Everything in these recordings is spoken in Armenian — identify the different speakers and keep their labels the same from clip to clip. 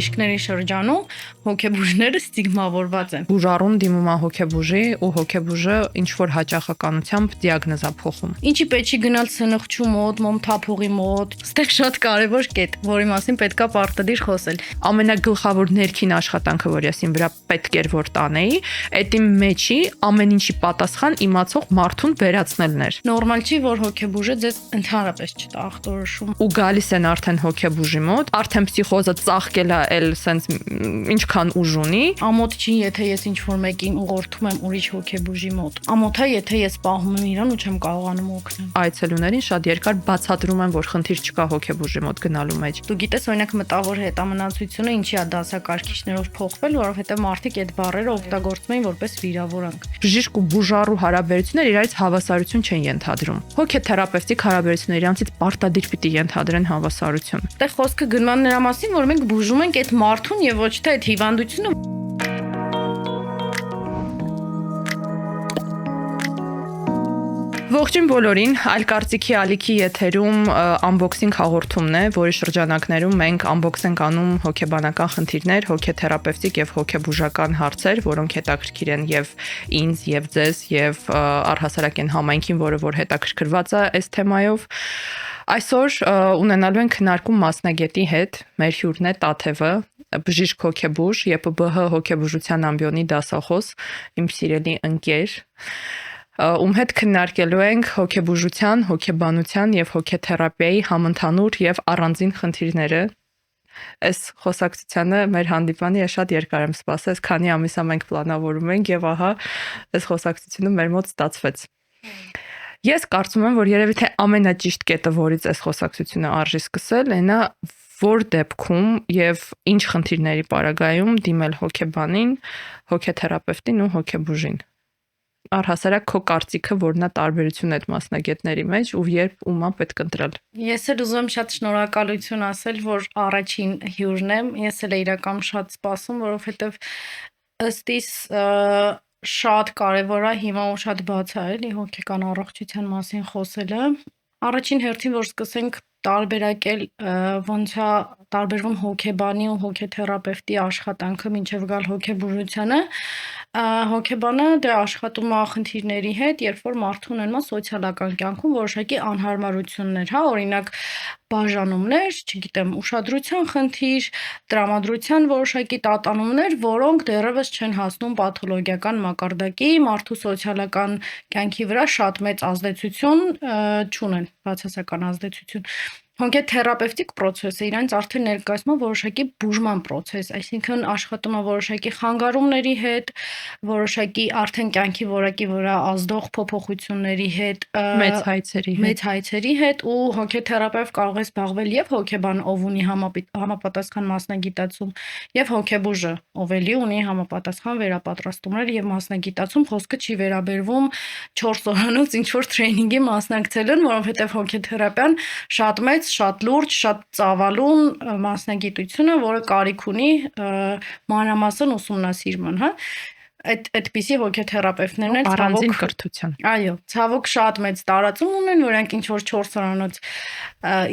Speaker 1: բժիշկների շրջանում հոգեբուժները ստիգմավորված են։
Speaker 2: Բուժառուն դիմում է հոգեբուժի ու հոգեբուժը ինչ որ հաճախականությամբ դիագնոզ է փոխում։
Speaker 1: Ինչի պետք չի գնալ սնխչու մոտ, մոմթափողի մոտ։ Այստեղ շատ կարևոր կետ, որի մասին պետքա պարտադիր խոսել։
Speaker 2: Ամենագլխավոր ներքին աշխատանքը, որ ես իմ վրա պետք էր որ տանեի, էդի մեջի ամեն ինչի պատասխան իմացող մարդուն վերացնելն էր։
Speaker 1: Նորմալ չի, որ հոգեբուժը ձեզ ընդհանրապես չտա ախտորոշում։
Speaker 2: Ու գալիս են արդեն հոգեբուժի մոտ, արդեն պսիխոզը ծաղկել է, էլ սենց ինչքան ուժ ունի։
Speaker 1: Ամոթ չի, եթե ես ինչ-որ մեկին ուղղորդում եմ ուրիշ հոգեբուժի մոտ։ Ամոթ է, եթե ես պահում եմ իրան ու չեմ կարողանում օգնել։
Speaker 2: Այցելուներին շատ երկար բացատրում են, որ խնդիր չկա հոգեբուժի մոտ գնալու մեջ։
Speaker 1: Դու գիտես, օրինակ մտավոր հետամնացությունը ինչի է դասակարգիչներով փոխվել, որովհետև մարդիկ այդ բառերը օգտագործում են որպես վիրավորանք։
Speaker 2: Բժիշկ ու բուժառու հարաբերությունները իրարից հավասարություն չեն ենթադրում։ Հոգեթերապևտիկ հարաբերությունները իրանցից պարտադիր պիտի ենթադրեն հավասարություն։
Speaker 1: Այդտեղ խոսքը գնման նրա մասին, որ մենք բուժում ենք այդ մարդուն եւ ոչ թե այդ հիվանդությունը։
Speaker 2: Ողջույն բոլորին, այլ կարծիքի ալիքի եթերում unboxing հաղորդումն է, որի շրջանակներում մենք unbox ենք անում հոգեբանական խնդիրներ, հոգեթերապևտիկ եւ հոգեբուժական հարցեր, որոնք հետաքրքիր են եւ ինձ, եւ ձեզ, եւ առհասարակ այն համայնքին, որը որ հետաքրքրված է այս թեմայով։ Այսօր ունենալու ենք քննարկում մասնագետի հետ, մեր հյուրն է Տաթևը, բժիշկ հոգեբուժ, ԵՊԲՀ հոգեբուժության ամբիոնի դասախոս, իմ սիրելի ընկեր, ում հետ քննարկելու ենք հոգեբուժության, հոգեբանության եւ հոգեթերապիայի համընդհանուր եւ առանձին խնդիրները։ Այս խոսակցությանը մեր հանդիպանի ես շատ երկար եմ սպասել, քանի ամիս է մենք պլանավորում ենք եւ ահա այս խոսակցությունը մեր մոտ ստացվեց։ Ես կարծում եմ, որ երևի թե ամենաճիշտ կետը, որից այս խոսակցությունը արժի սկսել, այնա որ դեպքում եւ ինչ խնդիրների պարագայում դիմել հոգեբանին, հոգեթերապևտին ու հոգեբուժին։ Առհասարակ քո կարծիքը որն է տարբերությունը այդ մասնագետների մեջ ու երբ ումա պետք ընտրել։
Speaker 1: Ես էլ ուզում եմ շատ շնորհակալություն ասել, որ առաջին հյուրն եմ։ Ես էլ իրական շատ սպասում, որովհետեւ ըստ իս շատ կարևոր է հիմա ու շատ բաց է էլի հոգեկան առողջության մասին խոսելը։ Առաջին հերթին որ սկսենք տարբերակել ոնց է տարբերվում հոգեբանի ու հոգեթերապևտի աշխատանքը մինչև գալ հոգեբուժությանը, հոգեբանը դե աշխատում է խնդիրների հետ, երբ որ մարդու ունենում է սոցիալական կյանքում որոշակի անհարմարություններ, հա, օրինակ բաժանումներ, չգիտեմ, ուշադրության խնդիր, տրամադրության որոշակի տատանումներ, որոնք դեռևս չեն հասնում պաթոլոգիական մակարդակի, մարդու սոցիալական կյանքի վրա շատ մեծ ազդեցություն չունեն, բացասական ազդեցություն։ Հոգեթերապևտիկ process-ը իրանց արդեն ներկայացնում է որոշակի բուժման process, այսինքն աշխատում է որոշակի խանգարումների հետ, որոշակի արդեն կյանքի որակի վրա ազդող փոփոխությունների հետ, մեծ հայցերի հետ ու հոգեթերապևտ կարող է զբաղվել եւ հոգեբան, ով ունի համապատասխան մասնագիտացում, եւ հոգեբուժը, ով էլի ունի համապատասխան վերապատրաստումներ եւ մասնագիտացում, խոսքը չի վերաբերվում 4 օրանոց ինչ որ տրեյնինգի մասնակցելուն, որովհետեւ հոգեթերապիան շատ մեծ, շատ լուրջ, շատ ծավալուն մասնագիտություն է, որը կարիք ունի մանրամասն ուսումնասիրման, հա։ Այդպիսի հոգեթերապևտներն են
Speaker 2: առանձին կրթության։
Speaker 1: Այո, ցավոք շատ մեծ տարածում ունեն, որոնք ինչ որ 4 օրանոց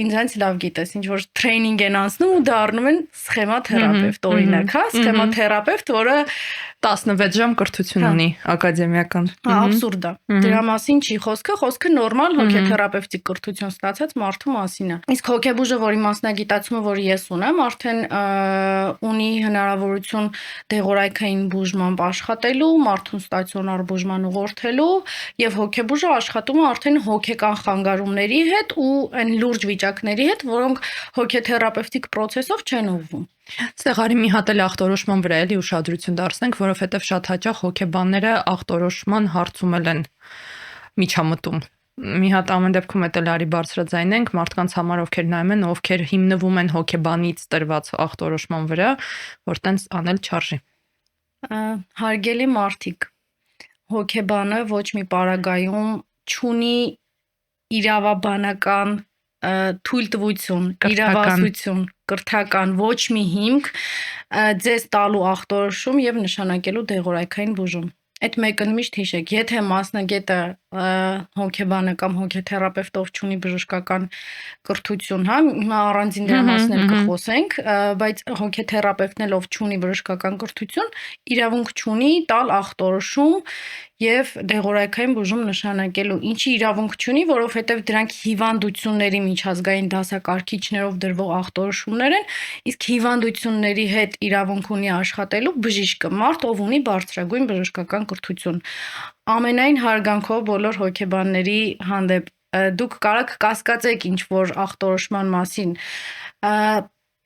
Speaker 1: ինձանից լավ գիտես, ինչ որ տրեյնինգ են անցնում ու դառնում են սխեմաթերապևտ, օրինակ, հա, սխեմաթերապևտ, որը
Speaker 2: 16 ժամ կրթություն ունի ակադեմիական։
Speaker 1: Աբսուրդ է։ Դրա մասին չի խոսքը, խոսքը նորմալ հոգեթերապևտիկ կրթություն ստացած մարդու մասին է։ Իսկ հոգեբուժը, որի մասնագիտացումը, որ ես ունեմ, արդեն ունի հնարավորություն դեղորայքային բուժմամբ աշխատելու, մարդուն ստացիոնար բուժման ուղղորդելու, եւ հոգեբուժը աշխատում է արդեն հոգեկան խանգարումների հետ ու այն լուրջ վիճակների հետ, որոնք հոգեթերապևտիկ process-ով չեն ուղղվում։
Speaker 2: Ստեղ արի մի հատ էլ ախտորոշման վրա էլի ուշադրություն դարձնենք, որովհետև շատ հաճախ հոգեբանները ախտորոշման հարցում են միջամտում։ Մի հատ ամեն դեպքում էլ արի բարձրաձայնենք մարդկանց համար, ովքեր նայում են, ովքեր հիմնվում են հոգեբանից տրված ախտորոշման վրա, որ տենց անել չարժի։
Speaker 1: Հարգելի մարդիկ, հոգեբանը ոչ մի պարագայում չունի իրավաբանական թույլտվություն, իրավասություն, կրթական ոչ մի հիմք ձեզ տալու ախտորոշում եւ նշանակելու դեղորայքային բուժում։ Այդ մեկը միշտ հիշեք, եթե մասնագետը հոգեբանը կամ հոգեթերապևտը չունի բժշկական կրթություն, հա, հիմա առանձին դրա մասին էլ կխոսենք, բայց հոգեթերապևտն էլ ով չունի բժշկական կրթություն, իրավունք չունի տալ ախտորոշում եւ դեղորայքային բուժում նշանակելու։ Ինչի իրավունք չունի, որովհետեւ դրանք հիվանդությունների միջազգային դասակարգիչներով դրվող ախտորոշումներ են, իսկ հիվանդությունների հետ իրավունք ունի աշխատելու բժիշկը, մարդ, ով ունի բարձրագույն բժշկական կրթություն։ Ամենայն հարգանքով բոլոր հոգեբանների հանդեպ դուք կարող կասկածեք ինչ որ ախտորոշման մասին,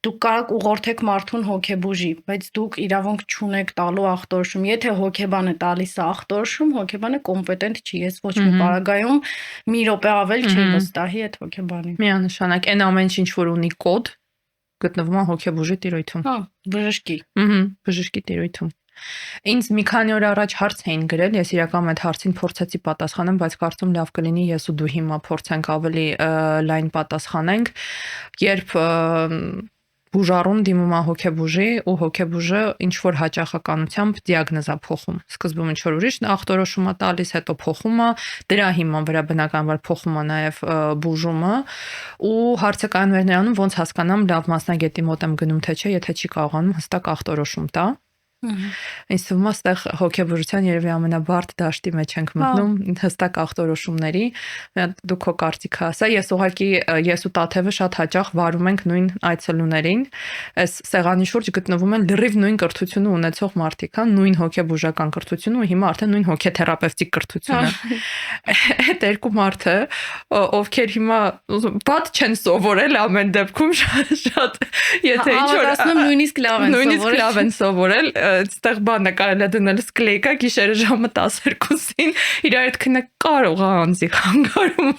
Speaker 1: դուք կարող ուղղորդեք մարդուն հոգեբուժի, բայց դուք իրավունք չունեք տալու ախտորոշում։ Եթե հոգեբանը տալիս է ախտորոշում, հոգեբանը կոմպետենտ չի, ես ոչ մի պարագայում մի րոպե ավել չի վստահի այդ հոգեբանին։
Speaker 2: Միանշանակ, այն ամեն ինչ որ ունի կոդ, գտնվում է հոգեբուժի տիրույթում։
Speaker 1: Հա, բժշկի։
Speaker 2: Բժշկի տիրույթում։ Ինձ մի քանի օր առաջ հարց էին գրել, ես իրականում այդ հարցին փորձեցի պատասխանեմ, բայց կարծում լավ կլինի ես ու դու հիմա փորձենք ավելի լայն պատասխանենք, երբ բուժառուն դիմում է հոգեբուժի ու հոգեբուժը ինչ որ հաճախականությամբ դիագնոզ է փոխում։ Սկզբում ինչ որ ուրիշ ախտորոշում է տալիս, հետո փոխում է, դրա հիման վրա բնականաբար փոխում է նաև բուժումը ու հարցը կայանում էր նրանում ոնց հասկանամ լավ մասնագետի մոտ եմ գնում թե չէ, եթե չի կարողանում հստակ ախտորոշում տա։ Ինձ թվում է այստեղ հոգեբուժության երևի ամենաբարդ դաշտի մեջ ենք մտնում հստակ ախտորոշումների, դու քո կարծիքը ասա, ես ուղղակի ես ու Տաթևը շատ հաճախ վարում ենք նույն այցելուներին, այս սեղանի շուրջ գտնվում են լրիվ նույն կրթությունը ունեցող մարդիկ, հա, նույն հոգեբուժական կրթությունը ու հիմա արդեն նույն հոգեթերապևտիկ կրթությունը։ Այդ երկու մարդը, ովքեր հիմա բաց չեն սովորել ամեն դեպքում շատ, եթե ինչ որ
Speaker 1: նույնիսկ լավ են
Speaker 2: սովորել, այստեղ բանը կարելի է դնել սկլեյկա գիշերը ժամը 12-ին իրար հետ քնը կարող է անձի խանգարում,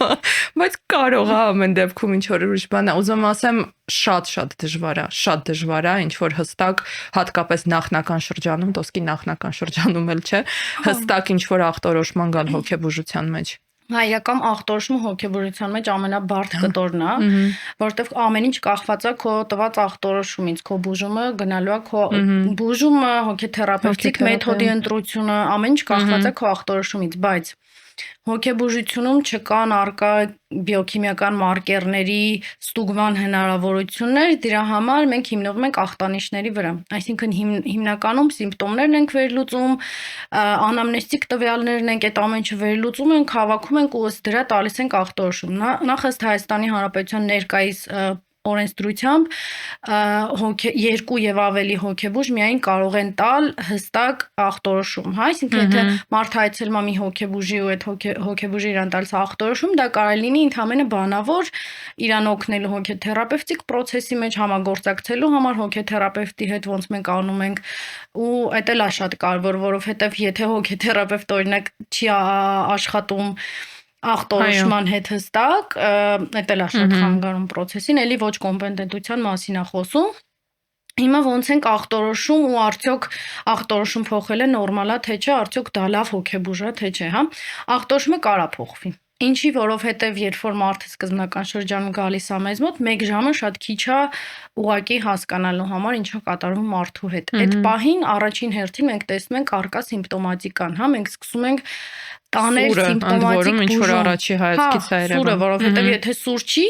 Speaker 2: բայց կարող է ամեն դեպքում ինչ որ ուրիշ բան է։ Ուզում ասեմ շատ դժվար է, ինչ որ հստակ հատկապես նախնական շրջանում, ոսկի նախնական շրջանում էլ չէ, հստակ ինչ որ ախտորոշման գալ հոգեբուժության մեջ։
Speaker 1: Հայկական ախտորոշումը հոգեբուժության մեջ ամենաբարդ կտորն է, որովհետև ամեն ինչ կախված է քո տված ախտորոշումից, քո բուժումը գնալու է քո բուժումը, հոգեթերապևտիկ մեթոդի ընտրությունը, ամեն ինչ կախված է քո ախտորոշումից, բայց հոգեբուժությունում չկան առկա բիոքիմիական մարկերների ստուգման հնարավորություններ, դրա համար մենք հիմնվում ենք ախտանիշների վրա։ Այսինքն հիմնականում սիմպտոմներն ենք վերլուծում, անամնեստիկ տվյալներն ենք, այդ ամեն ինչը վերլուծում ենք, հավաքում ենք ու ըստ դրա տալիս ենք ախտորոշում։ Նախ ըստ Հայաստանի Հանրապետության ներկայիս օրենսդրությամբ երկու եւ ավելի հոգեբուժ միայն կարող են տալ հստակ ախտորոշում, հա, այսինքն եթե մարդ հայցելում է մի հոգեբուժի ու այդ հոգեբուժի իրան տալիս ախտորոշում, դա կարելի լինի ընդհանրապես բանավոր իրան օգնելու հոգեթերապևտիկ process-ի մեջ համագործակցելու համար հոգեթերապևտի հետ ոնց մենք անում ենք ու այդ էլ է շատ կարևոր, որովհետեւ եթե հոգեթերապևտը օրինակ չի աշխատում ախտորոշման հետ հստակ, այդ էլ է շատ խանգարում process-ին, էլի ոչ կոմպետենտության մասին է խոսում։ Հիմա ոնց ենք ախտորոշում ու արդյոք ախտորոշում փոխելը նորմալ է թե չէ, արդյոք դա լավ հոգեբուժ է թե չէ, հա։ Ախտորոշումը կարա փոխվի։ Ինչի, որովհետև երբ որ մարդը սկզբնական շրջանում գալիս է մեզ մոտ, 1 ժամը շատ քիչ է ուղղակի հասկանալու համար ինչա կատարվում մարդու հետ։ Այդ պահին առաջին հերթին մենք տեսնում ենք առկա սիմպտոմատիկան, հա, մենք սկսում ենք տանել սիմպտոմատիկ
Speaker 2: ինչ որ առաջի հայացքից է երևում։
Speaker 1: Սուրը, որովհետև եթե սուր չի,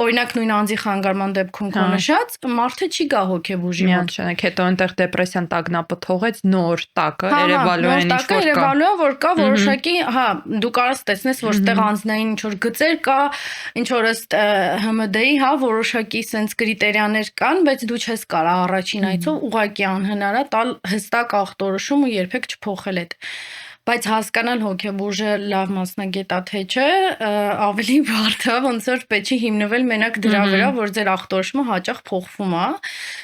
Speaker 1: օրինակ նույն անձի խանգարման դեպքում քո նշած, մարդը չի գա հոգեբուժի մոտ։
Speaker 2: Միանշանակ, հետո այնտեղ դեպրեսիան տագնապը թողեց, նոր տակը երևալու են ինչ որ կա։
Speaker 1: Երևալու է, որ կա որոշակի, հա, դու կարաս տեսնես, որ այդտեղ անձնային ինչ որ գծեր կա, ինչ որ ըստ ՀՄԴ-ի, հա, որոշակի sense կրիտերիաներ կան, բայց դու չես կարա առաջին այցով ուղղակի անհնար է տալ հստակ ախտորոշում ու երբեք չփոխել այդ։ Բայց հասկանալ հոգեբուժը լավ մասնագետ է թե չէ, ավելի բարդ է, ոնց որ պետք է հիմնվել մենակ դրա վրա, որ ձեր ախտորոշումը հաճախ փոխվում է։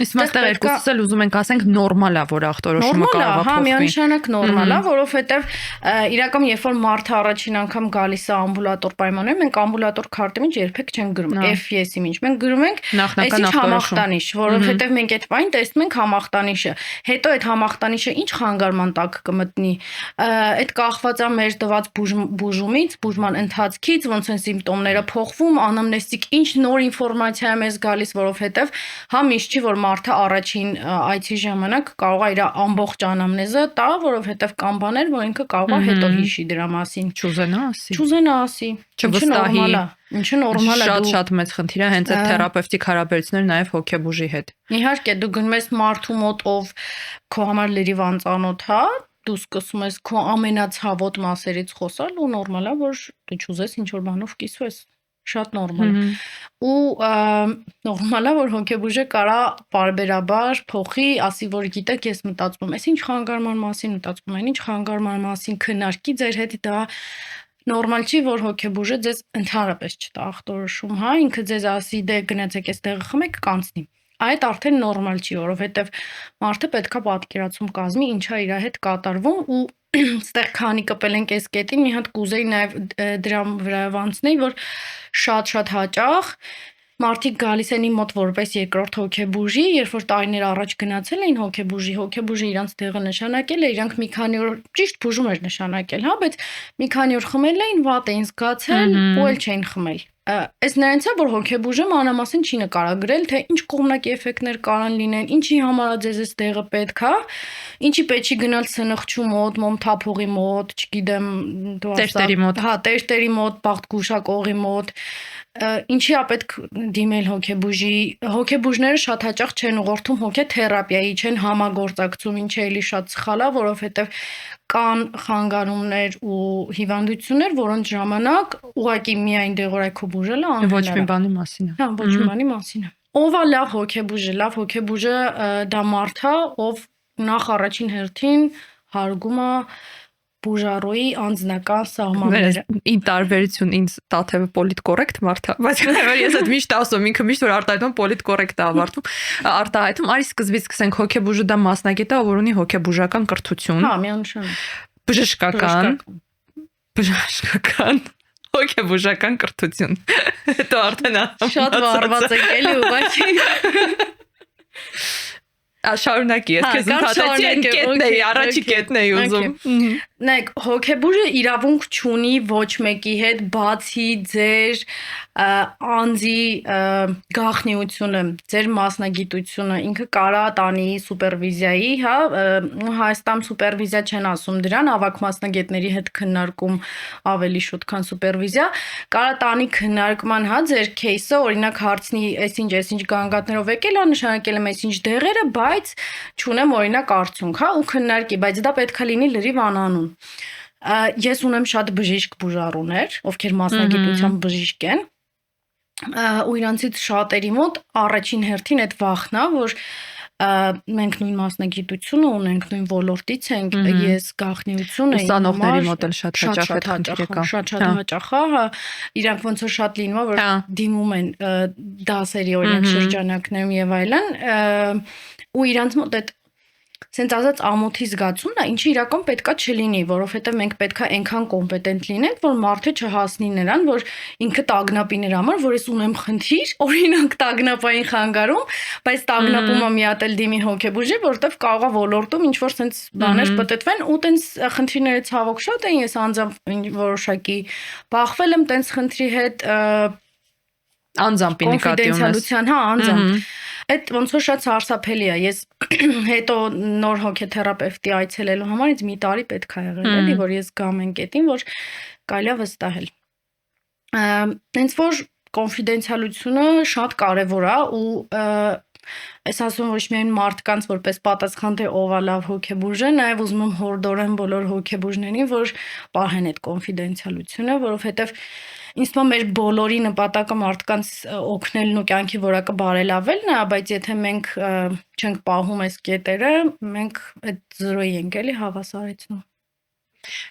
Speaker 2: Իսկ այստեղ երկուսս էլ ուզում ենք ասենք նորմալ է, որ ախտորոշումը կարող է փոխվի։
Speaker 1: Հա, միանշանակ նորմալ է, որովհետև իրական երբ որ մարդը առաջին անգամ գալիս է ամբուլատոր պայմաններում, մենք ամբուլատոր քարտի մեջ երբեք չենք գրում FES-ի մեջ, մենք գրում ենք այսինչ համախտանիշ, որովհետև մենք այդ բանը տեսնում ենք համախտանիշը։ Հետո այդ համախտանիշը ինչ խանգարման տակ կմտնի, այդ կախված է մեր տված բուժումից, բուժման ընթացքից, ոնց են սիմպտոմները փոխվում, անամնեստիկ ինչ նոր ինֆորմացիա է մեզ գալիս, որովհետև հա միշտ չի որ մարդը առաջին այցի ժամանակ կարող է իր ամբողջ անամնեզը տա, որովհետև կան բաներ, որ ինքը կարող է հետո հիշի դրա մասին։ Չուզենա ասի։
Speaker 2: Չվստահի։
Speaker 1: Ինչը նորմալ է։
Speaker 2: Շատ մեծ խնդիր է հենց այդ թերապևտիկ հարաբերությունները նաև հոգեբուժի հետ։
Speaker 1: Իհարկե, դու գնում ես մարդու մոտ, ով քո համար լրիվ անծանոթ է, դու սկսում ես քո ամենացավոտ մասերից խոսալ ու նորմալ է, որ դու չուզես ինչ որ բանով կիսվես։ Շատ նորմալ է։ Ու նորմալ է, որ հոգեբուժը կարա պարբերաբար փոխի, ասի, որ գիտեք, ես մտածում եմ, ինչ խանգարման մասին մտածում եմ, ինչ խանգարման մասին քննարկի ձեր հետ, դա նորմալ չի, որ հոգեբուժը ձեզ ընդհանրապես չտա ախտորոշում, հա, ինքը ձեզ ասի, դե գնացեք այստեղ խմեք, կանցնի։ Այդ արդեն նորմալ չի, որովհետև մարդը պետքա պատկերացում կազմի, ինչա իր հետ կատարվում ու ստեղ քանի կպել ենք այս կետին, մի հատ կուզեի նաև դրա վրայով անցնել, որ շատ հաճախ մարդիկ գալիս են իմ մոտ որպես երկրորդ հոգեբուժի, երբ որ տարիներ առաջ գնացել էին հոգեբուժի իրանց տեղը նշանակել է, իրանք մի քանի օր ճիշտ բուժում էր նշանակել, հա, բայց մի քանի օր խմել էին, վատ էին զգացել, ու էլ չէին խմել։ Այս նրանց է, որ հոգեբուժը մանրամասն չի նկարագրել, թե ինչ կողմնակի էֆեկտներ կարան լինեն, ինչի համար է ձեզ այս տեղը պետք է, ինչի պետք չի գնալ սնխչու մոտ, մոմթափողի մոտ, չգիտեմ,
Speaker 2: տերտերի մոտ,
Speaker 1: հա, տերտերի մոտ, բաղդգուշակողի մոտ, ինչի է պետք դիմել հոգեբուժի։ Հոգեբուժները շատ հաճախ չեն ուղղորդում հոգեթերապիայի, չեն համագործակցում, ինչը էլի շատ սխալ է, որովհետև կան խանգարումներ ու հիվանդություններ, որոնց ժամանակ ուղղակի միայն դեղորայքով բուժելը անհնար է։
Speaker 2: Ոչ մի բանի մասին է։
Speaker 1: Հա, ոչ մի բանի մասին է։ Ով է լավ հոգեբուժը դա մարդ է, ով նախ առաջին հերթին հարգում է բուժարոյի անձնական սահմանները։
Speaker 2: Իմ տարբերություն ինձ Տաթևը պոլիտկորեկտ մարդ է, բայց ես այդ միշտ ասում, ինքը միշտ որ արտահայտում պոլիտկորեկտ է ավարտում, արտահայտում, արի սկզբից սկսենք, հոգեբուժը դա մասնագետ է, որ ունի հոգեբուժական կրթություն։
Speaker 1: Հա, միանշանակ։
Speaker 2: Բժշկական հոգեբուժական կրթություն։ Հետո արդեն
Speaker 1: շատ վառված եք էլի ուղղակի։
Speaker 2: Շարունակի, ես քեզ ընդհատեցի այն կետն էի, առաջի կետն էի ուզում։
Speaker 1: Նայեք, հոգեբուժը իրավունք չունի ոչ մեկի հետ, բացի ձեր անձի գաղտնիությունը, ձեր մասնագիտությունը, ինքը կարա տանի սուպերվիզիայի, հա, Հայաստան սուպերվիզիա չեն ասում դրան, ավագ մասնագետների հետ քննարկում ավելի շուտ, քան սուպերվիզիա, կարա տանի քննարկման, հա, ձեր кейսը, օրինակ հարցնի, այսինչ գանգատներով եկել է, նշանակել եմ այսինչ դեղերը, բայց չունեմ օրինակ արդյունք, հա, ու քննարկի, բայց դա պետք է լինի լրիվ անանուն։ Ես ունեմ շատ բժիշկ բուժառուներ, ովքեր մասնագիտությամբ բժիշկ են, ու իրանցից շատերի մոտ առաջին հերթին այդ վախն է, որ մենք նույն մասնագիտությունը ունենք, նույն ոլորտից ենք, ես գաղտնիությունը
Speaker 2: ուսանողների մոտ էլ շատ հաճախ այդ խնդիրը կա։
Speaker 1: Շատ հաճախ է, իրանք ոնց որ շատ լինում է, որ դիմում են դասերի օրինակ շրջանակներում եւ այլն, ու իրանց մոտ այդ սենց ասած ամոթի զգացումն է, ինչը իրական պետքա չլինի, որովհետև մենք պետքա այնքան կոմպետենտ լինենք, որ մարդը չհասնի նրան, որ ինքը տագնապի նրա համար, որ ես ունեմ խնդիր, օրինակ տագնապային խանգարում, բայց տագնապումը մի հատ էլ դիմի հոգեբուժի, որովհետև կարող է ոլորտում ինչ որ սենց բաներ պտտվեն, ու տենց խնդիրները ցավոք շատ են, ես անձամբ որոշակի բախվել եմ տենց խնդրի հետ,
Speaker 2: անձամբի նկատի ունես։
Speaker 1: Կոնֆիդենցիալության, հա, անձամբ։ Այդ ոնց որ շատ սարսափելի է, ես հետո նոր հոգեթերապևտի այցելելու համար ինձ մի տարի պետք է եղել, էլի, որ ես գամ այն կետին, որ կարելի է վստահել։ Հենց որ կոնֆիդենցիալությունը շատ կարևոր է ու ես ասում ոչ միայն մարդկանց որպես պատասխան թե ով է լավ հոգեբուժը, նաև ուզում եմ հորդորեմ բոլոր հոգեբուժներին, որ պահեն այդ կոնֆիդենցիալությունը, որովհետև ինձ թվում է մեր բոլորի նպատակը մարդկանց օգնելն ու կյանքի որակը բարելավելն է, բայց եթե մենք չենք պահում այս կետերը, մենք այդ զրոյի ենք էլի հավասարեցնում։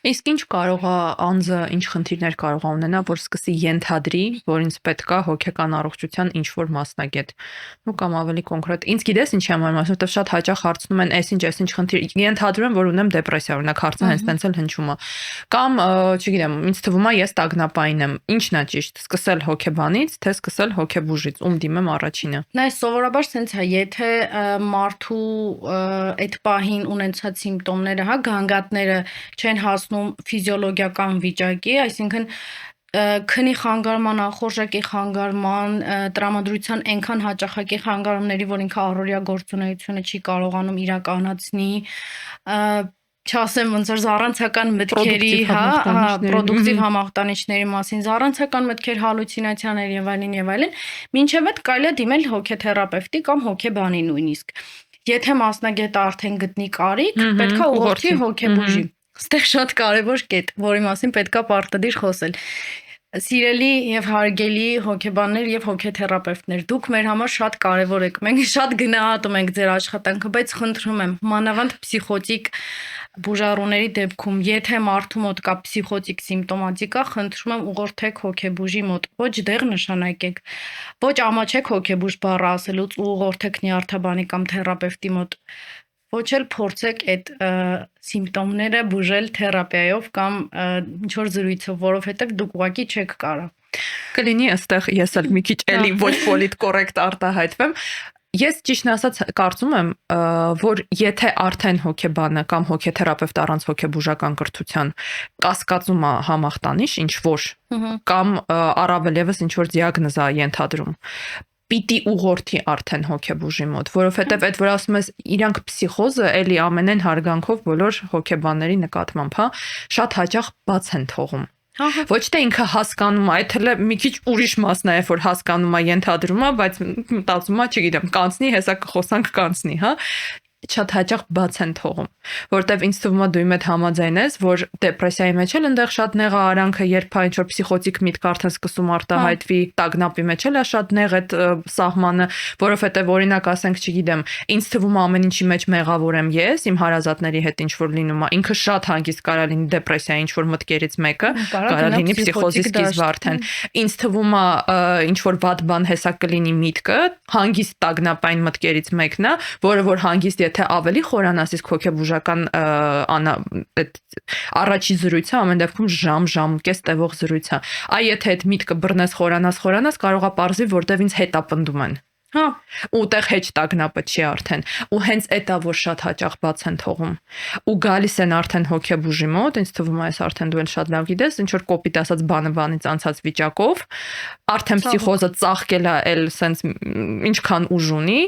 Speaker 2: Իսկ ինչ կարող է անձը, ինչ խնդիրներ կարող է ունենա, որ սկսի ենթադրի, որ ինձ պետք է հոգեկան առողջության ինչ-որ մասնագետ։ Ու կամ ավելի կոնկրետ, ինձ գիտես ինչ եմ ասում, որովհետև շատ հաճախ հարցնում են, այսինչ խնդիր, ենթադրում եմ, որ ունեմ դեպրեսիա, օրինակ հարցը հենց տենց էլ հնչում է։ Կամ, չգիտեմ, ինձ թվում է ես տագնապային եմ։ Ինչն է ճիշտ, սկսել հոգեբանից, թե սկսել հոգեբուժից, ում դիմեմ առաջինը։
Speaker 1: Նայ, սովորաբար սենց է, եթե մարդու այդ պահին ունեցած սիմպտոմները, հա, գանգատները չեն հասնում ֆիզիոլոգիական վիճակի, այսինքն քնի խանգարման, ախորժակի խանգարման, տրամադրության այնքան հաճախակի խանգարումների, որ ինքը առօրյա գործունեությունը չի կարողանում իրականացնի, չասեմ ոնց որ զառանցական մտքերի, պրոդուկտիվ համախտանիշների մասին, զառանցական մտքեր, հալյուցինացիաներ եւ այլն, մինչեւ այդ կարելի է դիմել հոգեթերապևտի կամ հոգեբանի նույնիսկ։ Եթե մասնագետը արդեն գտնի կարիք, պետքա ուղղորդի հոգեբուժի։ Այստեղ շատ կարևոր կետ, որի մասին պետքա պարտադիր խոսել։ Սիրելի եւ հարգելի հոգեբաններ եւ հոգեթերապևտներ, դուք մեր համար շատ կարևոր եք։ Մենք շատ գնահատում ենք ձեր աշխատանքը, բայց խնդրում եմ, մանավանդ փսիխոտիկ բուժառուների դեպքում, եթե մարդու մոտ կա փսիխոտիկ սիմպտոմատիկա, խնդրում եմ ուղղորդեք հոգեբուժի մոտ, ոչ դեղ նշանակեք, ոչ ամաչեք հոգեբուժ բառը ասելուց ու ուղղորդեք նյարդաբանի կամ թերապևտի մոտ, ոչ էլ փորձեք այդ սիմպտոմները բուժել թերապիայով կամ ինչ որ զրույցով, որովհետև դուք ուղղակի չեք կարող։
Speaker 2: Կլինի այստեղ ես էլ մի քիչ էլի ոչ պոլիտ կոռեկտ արտահայտվեմ։ Ես ճիշտն ասած կարծում եմ, որ եթե արդեն հոգեբանը կամ հոգեթերապևտ առանց հոգեբուժական կրթության կասկածում է համախտանիշ ինչ որ կամ առավել եւս ինչ որ դիագնոզ է ենթադրում, պիտի ուղղորդի արդեն հոգեբուժի մոտ, որովհետև այդ որ ասում ես իրանք փսիխոզը էլի ամենայն հարգանքով բոլոր հոգեբանների նկատմամբ, հա, շատ հաճախ բաց են թողում։ Ոչ թե ինքը հասկանում է, այդ հələ մի քիչ ուրիշ մասն է, որ հասկանում է, ենթադրում է, բայց մտածում է, չգիտեմ, կանցնի, հեսա կխոսանք կանցնի, հա։ Շատ հաճախ բաց են թողում, որտեվ ինձ թվում է դու իմ հետ համաձայն ես, որ դեպրեսիայի մեջ էլ այնտեղ շատ նեղ է արանքը, երբ ինչ որ փսիխոտիկ միտք արդեն սկսում արտահայտվի, տագնապի մեջ էլ է շատ նեղ այդ սահմանը, որովհետեւ օրինակ ասենք, չգիտեմ, ինձ թվում է ամեն ինչի մեջ մեղավոր եմ ես, իմ հարազատների հետ ինչ որ լինում է, ինքը շատ հանգիստ կարա լինի դեպրեսիայի ինչ որ մտքերից մեկը, կարա լինի փսիխոզի սկիզբը արդեն։ Ինձ թվում է ինչ որ վատ բան հեսա կլինի միտքը, հանգիստ տագնապային մտքերից մեկն է, որը որ հանգիստ եթե ավելի խորանաս իսկ հոգեբուժական առաջի զրույցը ամեն դեպքում ժամ կես տևող զրույց է։ Այ եթե այդ միտքը բռնես խորանաս կարող է պարզվի, որտեվ ինձ հետապնդում են։ Հա, ուտեղ հեչ տագնապը չի արդեն, ու հենց էտա որ շատ հաճախ բաց են թողում։ Ու գալիս են արդեն հոգեբուժի մոտ, ինձ թվում է, արդեն դու էլ շատ լավ գիտես, ինչ որ կոպիտ ասած բանից անցած վիճակով, արդեն փսիխոզը ծաղկել է, էլ սենց ինչքան ուժ ունի,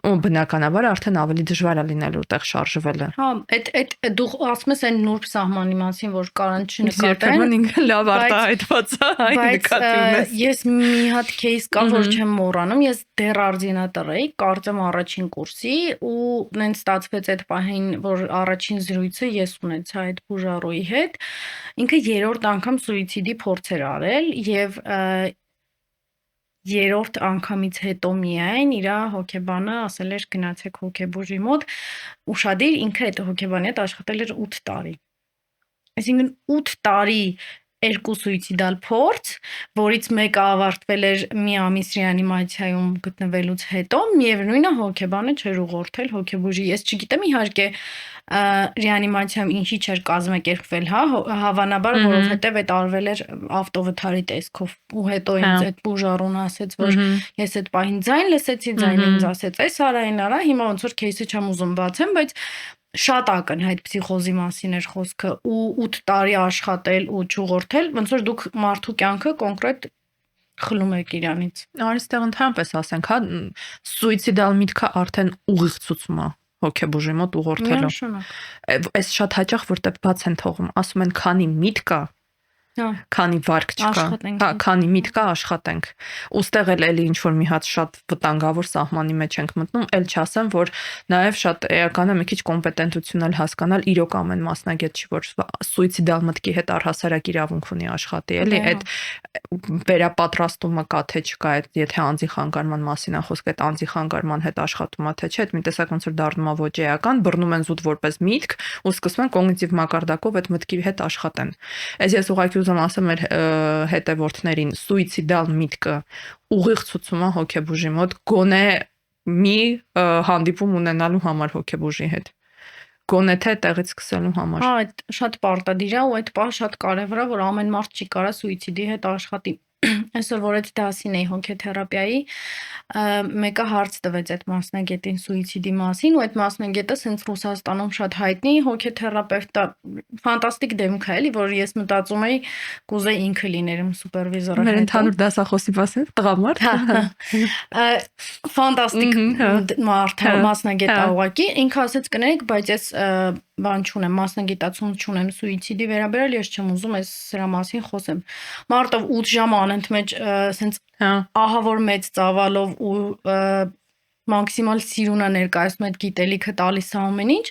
Speaker 2: ու բնականաբար արդեն ավելի դժվար է լինելու տեղ շարժվելը։
Speaker 1: Հա, այդ դու ասում ես այն նուրբ սահմանի մասին, որ կարան չնկատեն։
Speaker 2: Երբեմն ինքը լավ արտահայտված է, այն նկատի ունես։
Speaker 1: Ես մի հատ кейս կա, որ չեմ մոռանում, ես դեռ արձինատար էի, կարծեմ առաջին կուրսի, ու նենց ստացվեց այդ պահին, որ առաջին զրույցը ես ունեցա այդ բուժառուի հետ, ինքը երրորդ անգամ սուիցիդի փորձ էր արել եւ երրորդ անգամից հետո միայն իր հոգեբանը ասել էր գնացեք հոգեբուժի մոտ, ուշադիր ինքը այդ հոգեբանի հետ աշխատել էր 8 տարի։ Այսինքն 8 տարի երկու սուիցիդալ փորձ, որից մեկը ավարտվել էր մի ամիս ռեանիմացիայում գտնվելուց հետո, միևնույնն է հոգեբանը չէր ուղղորդել հոգեբուժի։ Ես չգիտեմ իհարկե ռեանիմացիայում ինչի չէր կազմակերպվել, հա, հավանաբար, որովհետև այդ արվել էր ավտովթարի տեսքով, ու հետո ինձ այդ բուժառուն ասեց, որ ես այդ պահին ձայն լսեցի, ձայնը ինձ ասեց, այս արա, այն արա, հիմա ոնց որ քեյսը չեմ ուզում բացեմ, բայց շատ ակնհայտ փսիխոզի մասին էր խոսքը, ու 8 տարի աշխատել ու չուղղորդել, ոնց որ դուք մարդու կյանքը կոնկրետ խլում եք իրանից։
Speaker 2: Այստեղ ընդհանրապես ասենք, հա, սուիցիդալ միտքը արդեն ուղիղցուցում է հոգեբուժի մոտ ուղղորդելու։ Այս շատ հաճախ որտեղ բաց են թողում, ասում են քանի միտք կա, քանի վարկ չկա, հա, քանի միտք կա աշխատենք։ Ոստեղ էլի ինչ որ մի հատ շատ վտանգավոր սահմանի մեջ ենք մտնում, էլ չասեմ, որ նաև շատ էական է մի քիչ կոմպետենտություն էլ հասկանալ, իրոք ամեն մասնագետ չի, որ սուիցիդալ մտքի հետ առհասարակ իրավունք ունի աշխատի, էլի այդ վերապատրաստումը կա թե չկա, այդ եթե անձի խանգարման մասին է խոսք, այդ անձի խանգարման հետ աշխատում է թե չէ, այդ մի տեսակ ոնց որ դառնում է ոչ էական, բռնում են զուտ որպես միտք ու սկսում են կոգնիտիվ մակարդակով այդ մտքի հետ աշխատեն։ Այս ես ուղղակի ուզում ասեմ մեր հետևորդներին, սուիցիդալ միտքը ուղիղ ցուցում է հոգեբուժի մոտ, գոնե մի հանդիպում ունենալու համար հոգեբուժի հետ։ Գոնե թե տեղից սկսելու համար։
Speaker 1: Հա, այդ շատ պարտադիր է ու այդ պահը շատ կարևոր է, որ ամեն մարդ չի կարա սուիցիդի հետ աշխատի։ Այսօր որ այդ դասին էի հոգեթերապիայի, մեկը հարց տվեց այդ մասնագետին սուիցիդի մասին ու այդ մասնագետը սենց Ռուսաստանում շատ հայտնի հոգեթերապևտ է, ֆանտաստիկ դեմք է էլի, որ ես մտածում էի կուզեի ինքը լիներ իմ սուպերվիզորը
Speaker 2: Մեր
Speaker 1: հետո։
Speaker 2: ընդհանուր դասախոսի մասին տղամարդ։
Speaker 1: Ֆանտաստիկ մարդ է,
Speaker 2: Հա,
Speaker 1: մասնագետ է
Speaker 2: հա։
Speaker 1: ուղղակի, ինքը ասեց կներեք, բայց ես բան չունեմ, մասնագիտացում չունեմ սուիցիդի վերաբերյալ, ես չեմ ուզում այս սրա մասին խոսեմ։ Մարտով 8 ժամ անընդմեջ սենց
Speaker 2: Հա։
Speaker 1: ահա որ մեծ ծավալով ու մաքսիմալ սիրուն է ներկայացնում այդ գիտելիքը տալիս է ամեն ինչ,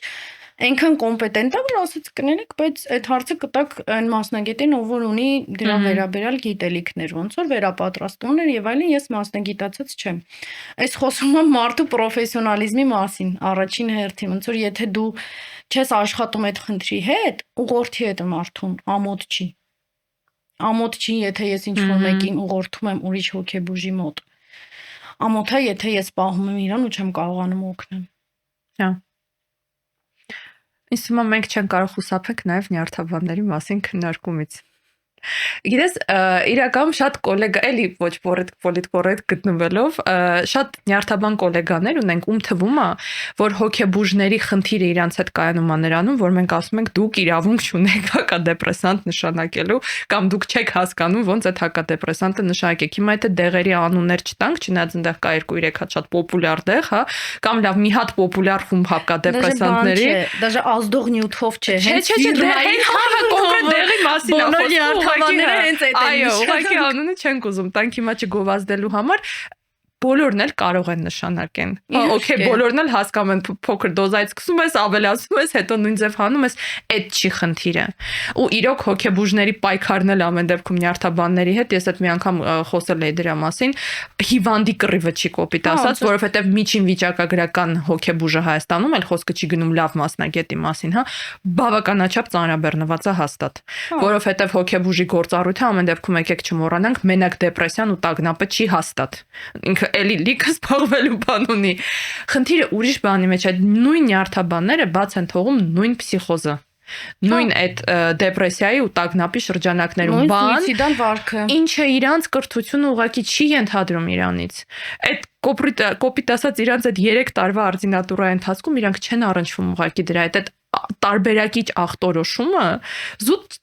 Speaker 1: այնքան կոմպետենտ է, որ ասեց կներեք, բայց այդ հարցը կտակ այն մասնագետին, ով որ ունի դրա վերաբերյալ գիտելիքներ, ոնց որ վերապատրաստումներ եւ այլն, ես մասնագիտացած չեմ։ Այս խոսում եմ մարդու պրոֆեսիոնալիզմի մասին, առաջին հերթին, ոնց որ եթե դու չես աշխատում այդ խնդրի հետ, ուղղորդի հետ մարդուն, ամոթ չի։ Ամոթ չի, եթե ես ինչ-որ մեկին ուղղորդում եմ ուրիշ հոգեբուժի մոտ։ Ամոթ է, եթե ես պահում եմ իրան ու չեմ կարողանում օգնել։
Speaker 2: Հա։ Ինձ թվում է մենք չենք կարող խուսափենք նաև նյարդաբանների մասին քննարկումից։ Գիտես, իրականում շատ գոլեգա, էլի ոչ պոլիտկորեկտ գտնվելով, շատ նյարդաբան գոլեգաներ ունենք, ում թվում է, որ հոգեբուժների խնդիրը իրանց հետ կայանում է նրանում, որ մենք ասում ենք դուք իրավունք չունեք հակադեպրեսանտ նշանակելու, կամ դուք չեք հասկանում ոնց այդ հակադեպրեսանտը նշանակեք։ Հիմա եթե դեղերի անուններ չտանք, չնայած այնտեղ կա 2-3 հատ շատ պոպուլյար դեղ, հա, կամ լավ մի հատ պոպուլյար խումբ հակադեպրեսանտների,
Speaker 1: Դաժե ազդող նյութով չէ, հենց
Speaker 2: դեղի կոնկրետ դեղի մասին է խոսքը։
Speaker 1: Թավանները հենց այդ են
Speaker 2: Այո,
Speaker 1: նշանակում։
Speaker 2: ուղղակի անունը չենք ուզում, տանք հիմա չգովազդելու համար բոլորն էլ կարող են նշանակեն։ Okay, բոլորն էլ հասկանում են փոքր դոզայից սկսում ես, ավելացնում ես, հետո նույն ձև հանում ես, այդ չի խնդիրը։ Ու իրոք հոգեբուժների պայքարն էլ ամեն դեպքում նյարդաբանների հետ, ես այդ մի անգամ խոսել էի դրա մասին, հիվանդի կռիվը չի կոպիտ ասած, որովհետև միջին վիճակագրական հոգեբուժը Հայաստանում էլ խոսքը չի գնում լավ մասնագետի մասին, հա, բավականաչափ ծանրաբեռնված է հաստատ, որովհետև հոգեբուժի գործառույթը ամեն դեպքում եկեք չմոռանանք, մենակ դեպրեսիան ու տագնապը չի հաստատ։ Ինքը էլի լիքը սփողվելու բան ունի։ Խնդիրը ուրիշ բանի մեջ է, նույն նյարդաբանները բաց են թողում նույն փսիխոզը։ Նույն այդ դեպրեսիայի ու տագնապի շրջանակներում բան,
Speaker 1: սուիցիդալ վարքը,
Speaker 2: ինչը իրանց կրթությունը ուղղակի չի ենթադրում իրանից։ Այդ կոպիտ ասած իրանց այդ 3 տարվա արձինատուրայի ընթացքում իրանք չեն առնչվում ուղղակի դրա հետ այդ տարբերակիչ ախտորոշումը զուտ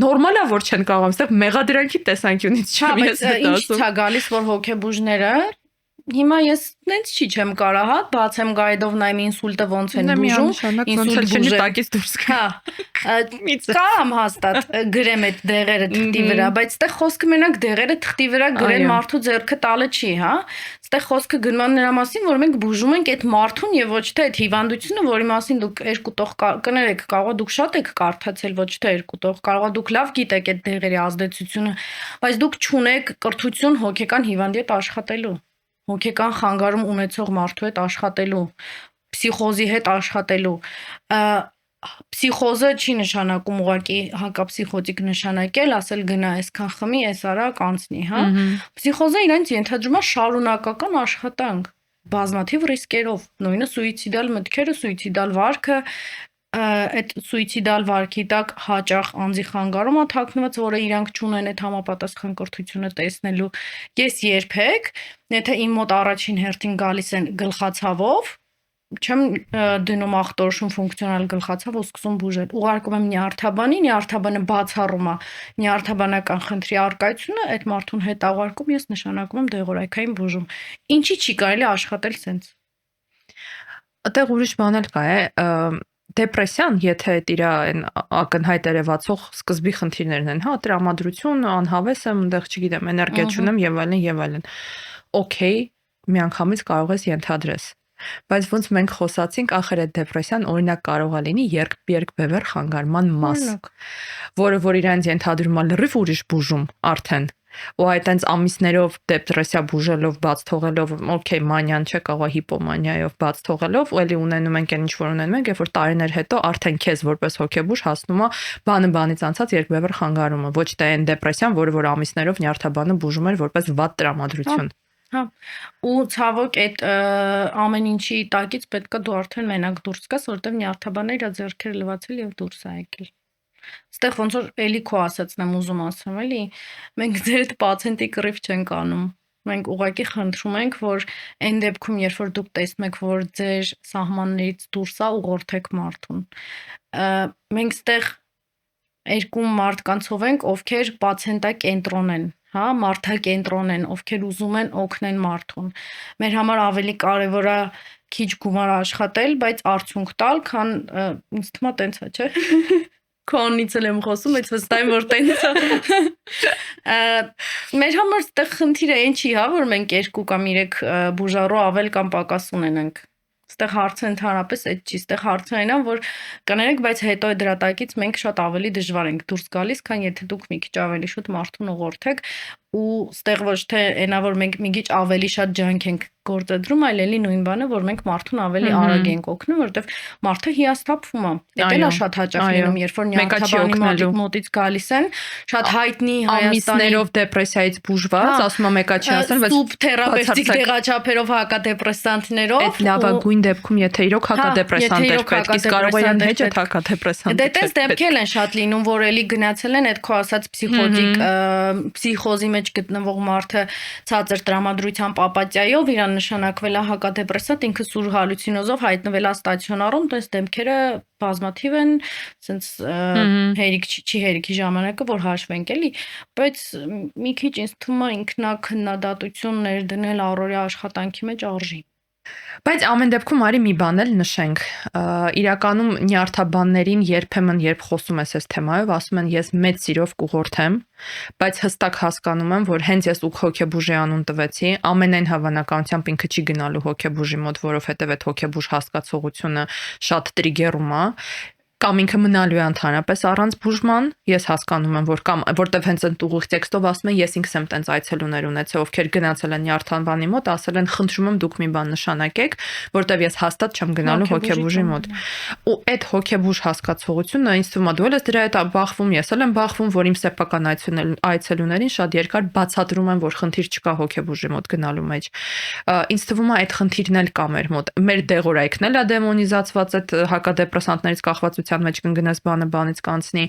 Speaker 2: նորմալ է որ չեն կարող այստեղ մեղադրանքի տեսանկյունից չեմ ես դա ասում։
Speaker 1: Ինչ է գալիս որ հոգեբուժները հիմա ես նենց չի չեմ կարա, հա, բացեմ գայդով նայեմ ինսուլտը ոնց են բուժում,
Speaker 2: ինսուլտ բուժի տակից դուրս գա։
Speaker 1: Կամ հաստատ գրեմ այդ դեղերը թղթի վրա, բայց այստեղ խոսքը մենակ դեղերը թղթի վրա գրել մարդու ձեռքը տալը չի, հա։ Այստեղ խոսքը գնում է նրա մասին, որ մենք բուժում ենք այդ մարդուն եւ ոչ թե այդ հիվանդությունը, որի մասին դուք երկու տող կներեք, կարող է դուք շատ եք կարդացել, ոչ թե երկու տող, կարող է դուք լավ գիտեք այդ դեղերի ազդեցությունը, բայց դուք չունեք կրթություն հոգեկան հիվանդի հետ աշխատելու, հոգեկան խանգարում ունեցող մարդու հետ աշխատելու, պսիխոզի հետ աշխատելու։ Պսիխոզը չի նշանակում ուղղակի հակապսիխոտիկ նշանակել, ասել գնա այսքան խմի, այս արա կանցնի, հա։ Պսիխոզը իրենց ենթադրում է շարունակական աշխատանք, բազմաթիվ ռիսկերով, նույնը սուիցիդալ մտքերը, սուիցիդալ վարքը, այդ սուիցիդալ վարքի տակ հաճախ անձի խանգարում է թաքնված, որը իրանք չունեն այդ համապատասխան կրթությունը տեսնելու։ Ես երբեք, եթե իմ մոտ առաջին հերթին գալիս են գլխացավով, չեմ դնում ախտորոշում ֆունկցիոնալ գլխացավ ու սկսում բուժել։ Ուղարկում եմ նյարդաբանի, նյարդաբանը բացառում է նյարդաբանական խնդրի առկայությունը, այդ մարդուն հետ աղարկում ես նշանակում եմ դեղորայքային բուժում։ Ինչի չի կարելի աշխատել սենց։
Speaker 2: Այդտեղ ուրիշ բան էլ կա է, դեպրեսիան, եթե այդ իր այն ակնհայտ երևացող սկզբի խնդիրներն են, հա, տրամադրություն, անհավես եմ, այնտեղ չգիտեմ, էներգիա չունեմ եւ այլն եւ այլն։ Okay, միանգամից կարող ես ենթադրես։ Բայց ոնց մենք խոսացինք, ախր այդ դեպրեսիան օրինակ կարող է լինի երկբևեռ խանգարման մաս, որը որ իրանց ենթադրում է լրիվ ուրիշ բուժում արդեն։ Ու այդ այնց ամիսներով դեպրեսիա բուժելով, բաց թողելով, okay, մանյան չէ, կարող է հիպոմանիայով բաց թողելով, ու էլի ունենում ենք այն ինչ որ ունենում ենք, երբ որ տարիներ հետո արդեն քեզ որպես հոգեբուժ հասնում է բանը բանից անցած երկբևեռ խանգարումը, ոչ թե այն դեպրեսիան, որը որ ամիսներով նյարդաբանը բուժում էր որպես վատ տրամադրություն։
Speaker 1: Հա, ու ցավոք այդ ամեն ինչի տակից պետքա դու արդեն մենակ դուրս գաս, որտեղ նյարդաբանը իր ձեռքերը լվացել եւ դուրս է եկել։ Ստեղ ոնց որ էլի քո ասածն եմ ուզում ասեմ, էլի, մենք ձեր այդ պացիենտի կռիվ չենք անում։ Մենք ուղղակի խնդրում ենք, որ այն դեպքում, երբ որ դուք տեսնում եք, որ ձեր սահմաններից դուրս է, ուղղորդեք մարդուն։ Մենք ստեղ երկու մարդկանցով ենք, ովքեր պացիենտակենտրոն են, հա, մարդակենտրոն են, ովքեր ուզում են օգնեն մարդուն։ Մեր համար ավելի կարևոր է քիչ գումար աշխատել, բայց արդյունք տալ, քան ինձ թվում է տենց է, չէ։ Քոնից էլ եմ խոսում, բայց վստահ եմ, որ տենց է։ Մեր համար այդտեղ խնդիրը այն չի, հա, որ մենք 2 կամ 3 բուժարու ավել կամ պակաս ունենանք։ Այդտեղ հարցը ընդհանրապես այդ չի, այդտեղ հարցը այն է, որ կներեք, բայց հետո այդ դրա տակից մենք շատ ավելի դժվար ենք դուրս գալիս, քան եթե դուք մի քիչ ավելի շուտ մարդուն ուղղորդեք ու այդտեղ ոչ թե այնա որ մենք մի քիչ ավելի շատ ջանք ենք գործադրում, այլ էլի նույն բանը, որ մենք մարդուն ավելի արագ ենք օգնում, որովհետև մարդը հիասթափվում է։ Դա էլ է շատ հաճախ լինում, երբ որ նյարդաբանի մոտից գալիս են, շատ հայտնի Հայաստանի
Speaker 2: ամիսներով դեպրեսիայից բուժված, ասում եմ մեկա չի ասել, բայց
Speaker 1: սուբ թերապևտիկ դեղաչափերով հակադեպրեսանտներով
Speaker 2: այդ լավագույն դեպքում եթե իրոք հակադեպրեսանտ էր պետք, իսկ կարող է անհեճ այդ հակադեպրեսանտ։
Speaker 1: Դե տես դեպքեր են շատ լինում, որ էլի գնացել են այդ քո ասած փսիխոզի մեջ գտնվող մարդը ցածր տրամադրության պապատիայով իրան նշանակվել է հակադեպրեսանտ, ինքը սուր հալյուցինոզով հայտնվել է ստացիոնարում, տես դեպքերը բազմաթիվ են, ասենց հերիք չի հերիքի ժամանակը, որ հաշվենք էլի, բայց մի քիչ ինձ թվում է ինքնակնդատություն ներդնել առօրյա աշխատանքի մեջ արժի։
Speaker 2: Բայց ամեն դեպքում արի մի բան էլ նշենք։ Իրականում նյարդաբաններին երբեմն երբ խոսում ես այս թեմայով, ասում են ես մեծ սիրով կուղորդեմ, բայց հստակ հասկանում եմ, որ հենց ես ու հոգեբուժի անուն տվեցի, ամենայն հավանականությամբ ինքը չի գնալու հոգեբուժի մոտ, որովհետև այդ հոգեբուժ հասկացողությունը շատ տրիգերում է, կամ ինքը մնալու է ընդհանրապես առանց բուժման, ես հասկանում եմ, որ կամ որտեվ հենց այդ ուղիղ տեքստով ասում են, ես ինքս եմ տենց այցելուներ ունեցել, ովքեր գնացել են նյարդաբանի մոտ, ասել են, խնդրում եմ դուք մի բան նշանակեք, որտեվ ես հաստատ չեմ գնալու հոգեբուժի մոտ։ Ու այդ հոգեբուժ հասկացողությունը ինձ թվում է դու ես դրա հետ բախվում, ես էլ եմ բախվում, որ իմ սեփական այցելուներին շատ երկար բացատրում եմ, որ խնդիր չկա հոգեբուժի մոտ գնալու մեջ։ Ինձ թվում է այդ խնդիրն էլ կա մեր մոտ։ Մեր դեղորայքն էլ է դեմոնիզացված այդ հակադեպրեսանտներից կախվածության մեջ կընկնես բանից կանցնի,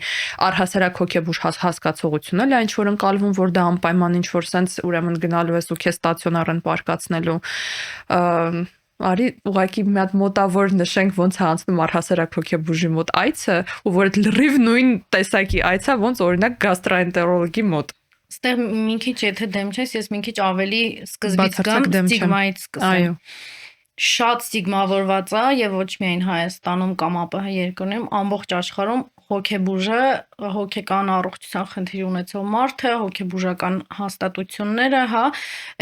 Speaker 2: առհասարակ հոգեբուժ հասկացողությունն էլ է ինչ որ ընկալվում, որ դա անպայման ինչ որ sense ուրեմն գնալու ես ու քեզ ստացիոնար են պարկացնելու։ Արի ուղղակի մի հատ մոտավոր նշենք ոնց է անցնում առհասարակ հոգեբուժի մոտ այցը, ու որ այդ լրիվ նույն տեսակի այց է, ոնց օրինակ գաստրոենտերոլոգի մոտ։
Speaker 1: Ստեղ մի քիչ եթե դեմ չես, ես մի քիչ ավելի սկզբից գամ, ստիգմայից սկսեմ։ Շատ ստիգմավորված է եւ ոչ միայն Հայաստանում կամ ԱՊՀ երկրներում, ամբողջ աշխարհում հոգեբուժը, հոգեկան առողջության խնդիր ունեցող մարդը, հոգեբուժական հաստատությունները, հա,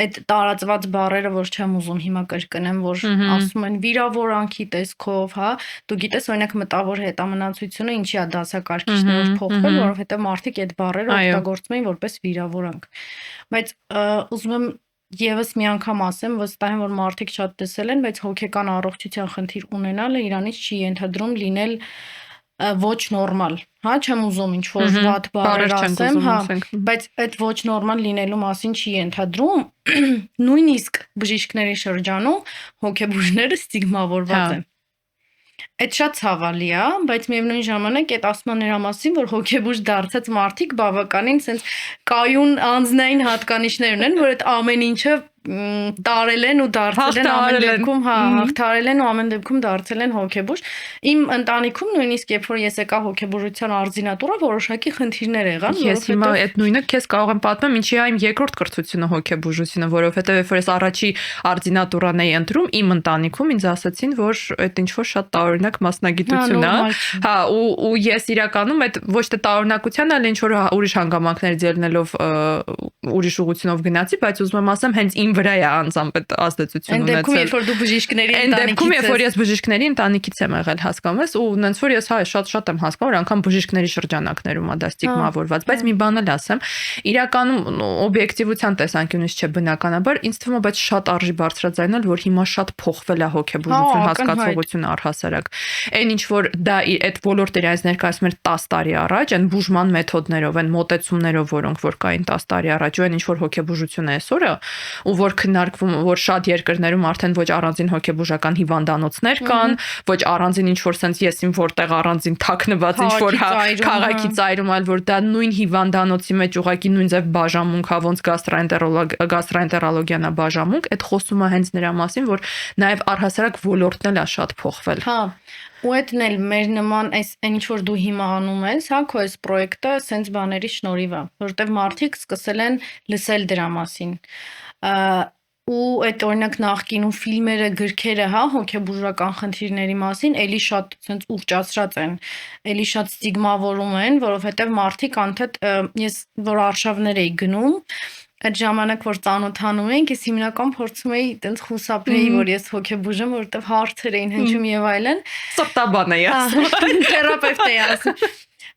Speaker 1: այդ տարածված բառերը, որ չեմ ուզում հիմա կրկնեմ, որ ասում են վիրավորանքի տեսքով, հա, դու գիտես օրինակ մտավոր հետամնացությունը ինչի է դասակարգիչներով փոխվել, որովհետեւ մարդիկ այդ բառերը օգտագործում էին որպես վիրավորանք։ Բայց ուզում եմ Եվս մի անգամ ասեմ, վստահ եմ, որ մարդիկ շատ տեսել են, բայց հոգեկան առողջության խնդիր ունենալը իրանից չի ենթադրում լինել ոչ նորմալ, հա, չեմ ուզում ինչ որ վատ բառեր ասեմ, հա, բայց այդ ոչ նորմալ լինելու մասին չի ենթադրում, նույնիսկ բժիշկների շրջանում հոգեբուժները ստիգմավորված են։ Այդ շատ ցավալի է, բայց միևնույն ժամանակ այդ ասում նրա մասին, որ հոգեբուժ դարձած մարդիկ բավականին sense կայուն անձնային հատկանիշներ ունեն, որ այդ ամեն ինչը տարել են ու դարձել են ամեն դեպքում, հա, հաղթարել են ու ամեն դեպքում դարձել են հոգեբուժ։ Իմ ընտանիքում նույնիսկ երբ որ ես եկա հոգեբուժության արձինատուրա, որոշակի խնդիրներ եղան,
Speaker 2: Ես հիմա այդ նույնը քեզ կարող եմ պատմեմ, ինչի է իմ երկրորդ կրթությունը հոգեբուժությունը, որովհետև երբ որ ես առաջի արձինատուրան էի ընտրում, իմ ընտանիքում ինձ ասացին, որ այդ ինչ որ շատ տարօրինակ մասնագիտություն է, հա, ու ես իրականում այդ ոչ թե տարօրինակության, այլ ինչ որ ուրիշ հանգամանքներ ձեռնելով ուրիշ ուղղությունով գնացի, բայց ուզում եմ ասեմ, հենց իմ վրա է անձամբ այդ ազդեցություն ունեցել։
Speaker 1: Այն դեպքում, երբ որ դու բժիշկների
Speaker 2: ընտանիքից ես։ Այն դեպքում, երբ որ ես բժիշկների ընտանիքից եմ եղել, հասկանում ես, ու նենց որ ես հա շատ եմ հասկանում, որ անգամ բժիշկների շրջանակներում է դա ստիգմավորված, բայց մի բան էլ ասեմ, իրականում օբյեկտիվության տեսանկյունից չէ բնականաբար, ինձ թվում է, բայց շատ արժի բարձրաձայնել, որ հիմա շատ փոխվել է հոգեբուժություն հասկացողությունը առհասարակ։ Այն ինչ որ դա այդ ոլորտը իրենց ներկայացնում էր 10 տարի առաջ, այն բուժման մեթոդներով, այն մոտեցումներով, որոնք որ կային 10 տարի առաջ, ու այն ինչ որ հոգեբուժությունը այսօր է, ու որ քննարկվում որ շատ երկրներում արդեն ոչ առանձին հոգեբուժական հիվանդանոցներ կան, ոչ առանձին ինչ որ sense եսին որտեղ առանձին թաքնված ինչ որ քաղաքի ծայրում, այլ որ դա նույն հիվանդանոցի մեջ ուղղակի նույն ձև բաժանմունք հա ոնց գաստրոենտերոլոգիան է բաժանմունք, այդ խոսումը հենց նրա մասին, որ նաև առհասարակ ոլորտն էլ է շատ փոխվել։
Speaker 1: Հա, ու այդն էլ մեր նման այս այն ինչ որ դու հիմա անում ես, հա, քո այս պրոյեկտը սենց բաների շնորհիվ է, որովհետև մարդիկ սկսել են լսել դրա մասին։ Ու այդ օրինակ նախկինում ֆիլմերը, գրքերը, հա, հոգեբուժական խնդիրների մասին էլի շատ սենց ուռճացրած են, էլի շատ ստիգմավորում են, որովհետև մարդիկ անթեթ ես որ արշավներ էի գնում, այդ ժամանակ որ ծանոթանում էինք, ես հիմնական փորձում էի տենց խուսափեի, որ ես հոգեբուժ եմ, որովհետև հարցեր էին հնչում եւ այլն։
Speaker 2: Սրտաբան էի ասում։
Speaker 1: Թերապևտ էի ասում։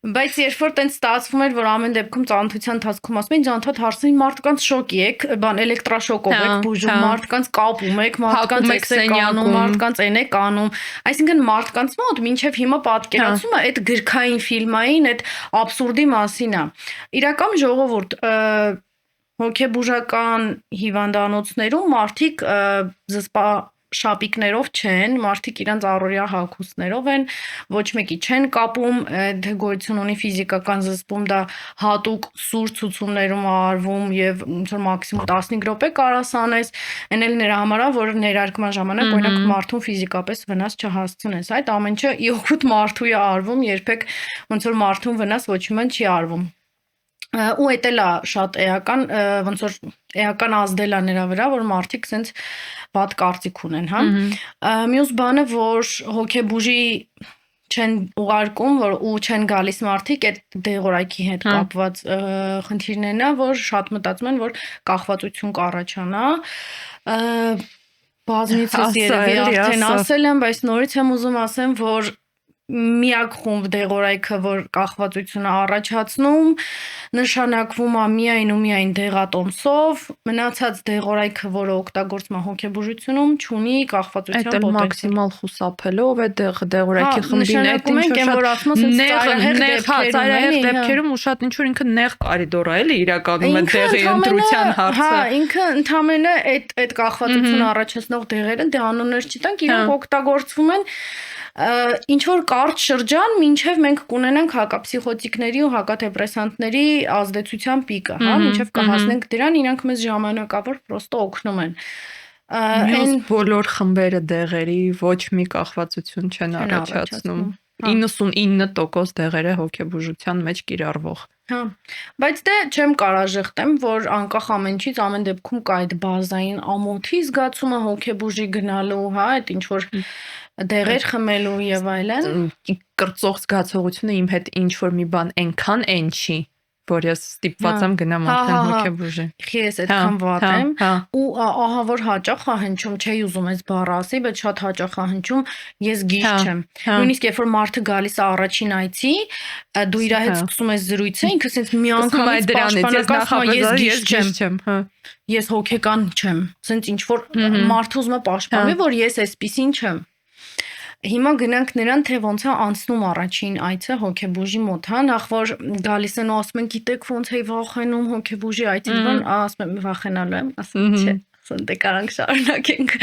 Speaker 1: Բայց երբ որ տենց ստացվում էր, որ ամեն դեպքում ծանոթության ընթացքում ասում էին, «Ջանթոթ հարցին մարդկանց շոկի եք, բան էլեկտրաշոկով եք բուժում, մարդկանց կապում եք, մարդկանց եք անում, մարդկանց են եք անում»։ Այսինքն մարդկանց մոտ մինչև հիմա պատկերացումը այդ գրքային ֆիլմային այդ աբսուրդի մասին է։ Իրական ժողովուրդ հոգեբուժական հիվանդանոցներում մարդիկ շապիկներով չեն, մարդիկ իրանց առօրյա հագուստներով են, ոչ մեկի չեն կապում, թե գոյություն ունի ֆիզիկական զսպում, դա հատուկ սուր ցուցումներում արվում եւ ոնց որ մաքսիմում 15 րոպե կարաս անես, այն էլ նրա համար է, որ ներարկման ժամանակ օրինակ մարդուն ֆիզիկապես վնաս չհասցնես։ Այդ ամեն ինչը ի օգուտ մարդու է արվում, երբեք ոնց որ մարդուն վնաս ոչ մի չի արվում։ Ու էդ էլ է շատ էական, ոնց որ էական ազդել է նրա վրա, որ մարդիկ սենց վատ կարծիք ունեն, հա։ Մյուս բանը, որ հոգեբուժի չեն ուղարկում, որ ու չեն գալիս մարդիկ այդ դեղորայքի հետ կապված խնդիրներն է, որ շատ մտածում են, որ կախվածություն կառաջանա։ Բազմիցս երևի արդեն ասել եմ, բայց նորից եմ ուզում ասեմ, որ միակ խումբ դեղորայքը, որ կախվածությունը առաջացնում, նշանակվում է միայն ու միայն դեղատոմսով, մնացած դեղորայքը, որը օգտագործվում է հոգեբուժությունում, չունի կախվածության
Speaker 2: պոտենցիալ։ Այդ մաքսիմալ խուսափելով այդ դեղորայքի խմբին այդ ծայրահեղ դեպքերում ու շատ ինչ որ ինքը նեղ կարիդոր է, էլի իրականում այդ դեղի ընտրության հարցը։
Speaker 1: Հա, ինքը ընդամենը այդ կախվածությունը առաջացնող դեղերը դե անուններ չտանք, իրանք օգտագործվում են ինչ որ կարճ շրջան, մինչև մենք կունենանք հակապսիխոտիկների ու հակադեպրեսանտների ազդեցության պիկը, հա, մինչև կհասնենք դրան, իրանք մեզ ժամանակավոր պրոստը օգնում են։
Speaker 2: Մյուս բոլոր խմբերը դեղերի ոչ մի կախվածություն չեն առաջացնում։ 99% դեղերը հոգեբուժության մեջ կիրառվող։
Speaker 1: Հա, բայց դե չեմ կարող ժխտեմ, որ անկախ ամեն ինչից ամեն դեպքում կա այդ բազային ամոթի զգացումը հոգեբուժի գնալու, հա, այդ ինչ որ դեղեր խմելու եւ այլն։
Speaker 2: Կրծող զգացողությունը իմ հետ ինչ որ մի բան այնքան են չի, որ ես ստիպված եմ գնամ արդեն հոգեբուժի։
Speaker 1: Ես այդքան վատ եմ ու ահա որ հաճախ է հնչում, չէի ուզում այս բառը ասի, բայց շատ հաճախ է հնչում, ես գիժ չեմ։ Նույնիսկ երբ որ մարդը գալիս է առաջին այցի, դու իր հետ սկսում ես զրույցը, ինքը ասես մի անգամից պաշտպանական ես գիժ չեմ, ես հոգեկան չեմ։ Ասենց ինչ որ մարդը ուզում է պաշտպանվի, որ ես այսպեսին չեմ։ Հիմա գնանք նրան, թե ոնց է անցնում առաջին այցը հոգեբուժի մոտ, հա, նախ որ գալիս են ու ասում են, գիտեք ոնց էի վախենում հոգեբուժի այցից, բան, ասում եմ վախենալու եմ, ասում չէ, ասում դե կարանք շարունակենք։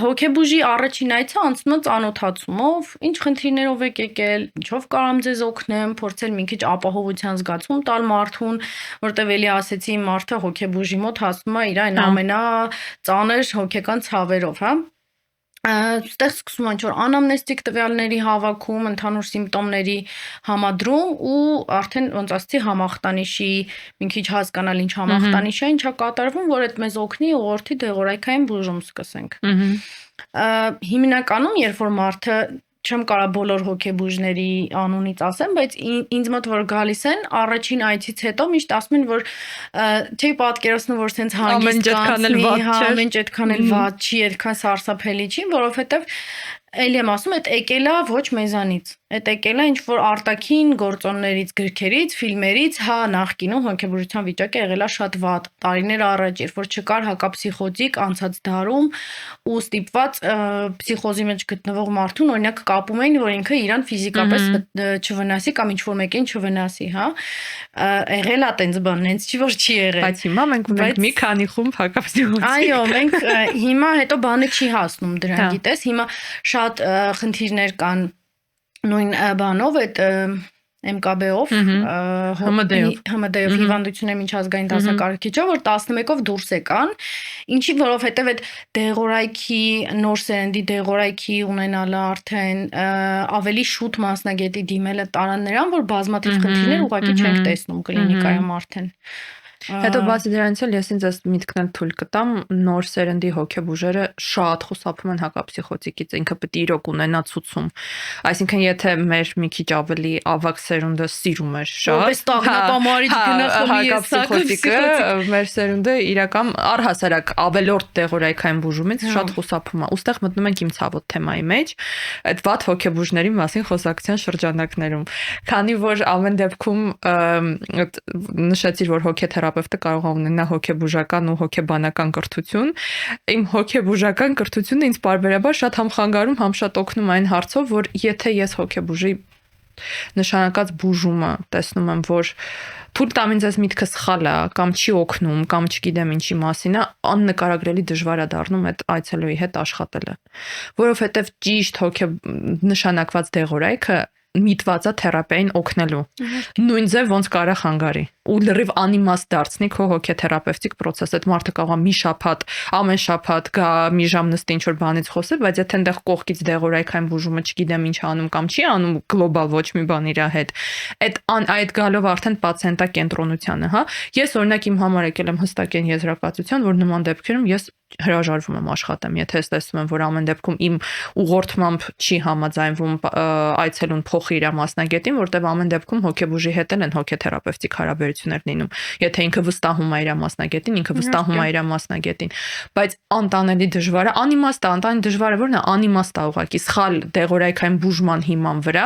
Speaker 1: Հոգեբուժի առաջին այցը անցնում է ծանոթացումով, ինչ խնդիրներով եք եկել, ինչով կարամ ձեզ օգնեմ, փորձել մի քիչ ապահովության զգացում տալ մարդուն, որտեվ էլի ասեցի մարդը հոգեբուժի մոտ հասնում է իր այն ամենածանր հոգեկան ցավերով, հա։ Ստեղ սկսում են որ անամնեստիկ տվյալների հավաքում, ընդհանուր սիմպտոմների համադրում ու արդեն ոնց ասեցի համախտանիշի մի քիչ հասկանալ ինչ համախտանիշ է, ինչա կատարվում, որ այդ մեզ օգնի ուղղորդի դեղորայքային բուժում սկսենք։ Հիմնականում երբ որ մարդը չեմ կարող բոլոր հոգեբուժների անունից ասեմ, բայց ինձ մոտ որ գալիս են առաջին այցից հետո միշտ ասում են որ չի պատկերացնում որ sense հանգիստ կանցնի, ամեն ինչ այդքան էլ վատ չի, այդքան սարսափելի չի, որովհետև էլի եմ ասում այդ եկելա ոչ մեզանից։ Այդ եկել է ինչ որ արտաքին գործոններից, գրքերից, ֆիլմերից, հա նախկինում հոգեբուժության վիճակը եղել է շատ վատ։ Տարիներ առաջ, երբ որ չկար հակապսիխոտիկ անցած դարում ու ստիպված պսիխոզի մեջ գտնվող մարդուն օրինակ կապում էին, որ ինքը իրան ֆիզիկապես չվնասի կամ ինչ որ մեկին չվնասի, հա։ Եղել է տենց բան, հենց չի որ չի եղել։
Speaker 2: Բայց հիմա մենք ունենք մի քանի խումբ հակապսիխոտիկ։
Speaker 1: Այո, մենք հիմա հետո բանը չի հասնում դրան, գիտես, հիմա շատ խնդիրներ կան նույն բանով այդ MKB-ով ՀՄԴ-ով հիվանդությունների միջազգային դասակարգի չէ, որ 11-ով դուրս եկան, ինչի որովհետև այդ դեղորայքի նոր սերնդի դեղորայքի ունենալը արդեն ավելի շուտ մասնագետի դիմելը տարան նրան, որ բազմաթիվ խնդիրներ ուղղակի չենք տեսնում կլինիկայում արդեն։
Speaker 2: Հետո բացի դրանից էլ ես ինձ այս միտքն էլ թույլ կտամ նոր սերնդի հոգեբուժերը շատ խուսափում են հակապսիխոտիկից, ինքը պետք է իրոք ունենա ցուցում։ Այսինքն եթե մեր մի քիչ ավելի ավագ սերունդը սիրում էր շատ,
Speaker 1: որպես տագնապամարից գնահատում ես
Speaker 2: հակապսիխոտիկը, մեր սերունդը իրական առհասարակ ավելորդ դեղորայքային բուժումից շատ խուսափում է։ Ոստեղ մտնում ենք իմ ցավոտ թեմայի մեջ, այդ վատ հոգեբուժների մասին խոսակցության շրջանակներում, քանի որ ամեն դեպքում նշեցիր, որ հոգեթերապևտը կարող է ունենա հոգեբուժական ու հոգեբանական կրթություն։ Իմ հոգեբուժական կրթությունը ինձ պարբերաբար շատ համ խանգարում, համ շատ օգնում այն հարցով, որ եթե ես հոգեբուժի նշանակած բուժումը տեսնում եմ, որ թույլ տամ ինձ այս միտքը սխալ է կամ չի օգնում կամ չգիտեմ ինչի մասին է, աննկարագրելի դժվար է դառնում այդ այցելուի հետ աշխատելը, որովհետև ճիշտ նշանակված դեղորայքը միտված է թերապիային օգնելու։ Նույն ձև ոնց կարա խանգարի ու լրիվ անիմաստ դարձնի քո հոգեթերապևտիկ process-ը։ Այդ մարդը կարող է մի շաբաթ, ամեն շաբաթ գա մի ժամ նստի ինչ որ բանից խոսել, բայց եթե այնտեղ կողքից դեղորայքային բուժումը չգիտեմ ինչ անում կամ չի անում գլոբալ ոչ մի բան իր հետ, այդ գալով արդեն պացիենտա կենտրոնությանը, հա։ Ես օրինակ իմ համար եկել եմ հստակ այն եզրակացության, որ նման դեպքերում ես հրաժարվում եմ աշխատեմ, եթե ես տեսնում եմ, որ ամեն դեպքում իմ ուղղորդմամբ չի համաձայնվում այցելուն փոխի իր մասնագետին, որտեղ ամեն դեպքում հոգեբուժի հետ են հոգեթերապևտիկ հարաբերություններ լինում։ Եթե ինքը վստահում է իր մասնագետին, ինքը վստահում է իր մասնագետին, բայց անտանելի դժվար է, անիմաստ է, անտանելի դժվար է, որն է անիմաստ է ուղղակի սխալ դեղորայքային բուժման հիման վրա,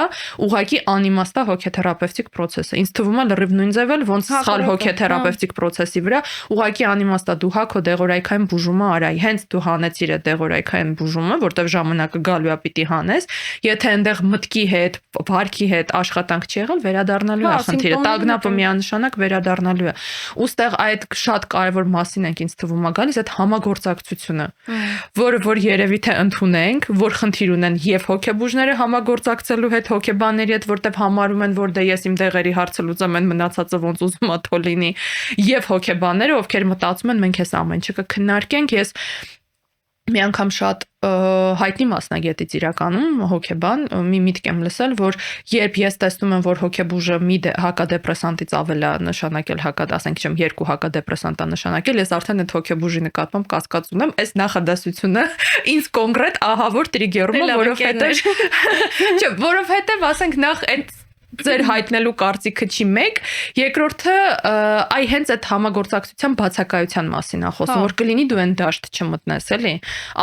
Speaker 2: ուղղակի անիմաստ է հոգեթերապևտիկ process-ը։ Ինձ թվում է լրիվ նույն ձև էլ ոնց սխալ հոգեթերապևտիկ process-ի վրա ուղղակի անիմաստ է դու հա քո դեղորայքային բուժումը արայ, հենց դու հանեցիր այդ դեղորայքային բուժումը, որտեղ ժամանակը գալու է պիտի հանես, եթե այնտեղ մտքի հետ, վարքի հետ աշխատանք չի եղել, վերադառնալու է խնդիրը, տագնապը միանշանակ վերադառնալու է։ Ոստեղ այդ շատ կարևոր մասին ենք ինձ թվում է գալիս այդ համագործակցությունը, որ երևի թե ընդունենք, որ խնդիր ունեն եւ հոգեբուժները համագործակցելու հետ հոգեբանների հետ, որտեղ համարում են, որ դե ես իմ դեղերի հարցը լուծեմ, այն մնացածը ոնց ուզում ա թո լինի, եւ հոգեբանները, ովքեր մտածում են մենք էս ամեն ինչը կքննարկենք, ես մի անգամ շատ հայտնի մասնագետից իրականում հոգեբան մի միտք եմ լսել, որ երբ ես տեսնում եմ, որ հոգեբուժը մի հակադեպրեսանտից ավել է նշանակել ասենք չեմ երկու հակադեպրեսանտ է նշանակել, ես արդեն այդ հոգեբուժի նկատմամբ կասկած ունեմ, այս նախադասությունը ինձ կոնկրետ ահավոր տրիգերում է, որովհետև ասենք նախ այդ ձեր հայտնելու կարծիքը չի մեկ, երկրորդը այ հենց այդ համագործակցության բացակայության մասին է խոսում, որ կլինի դու այն դաշտ չմտնես, էլի։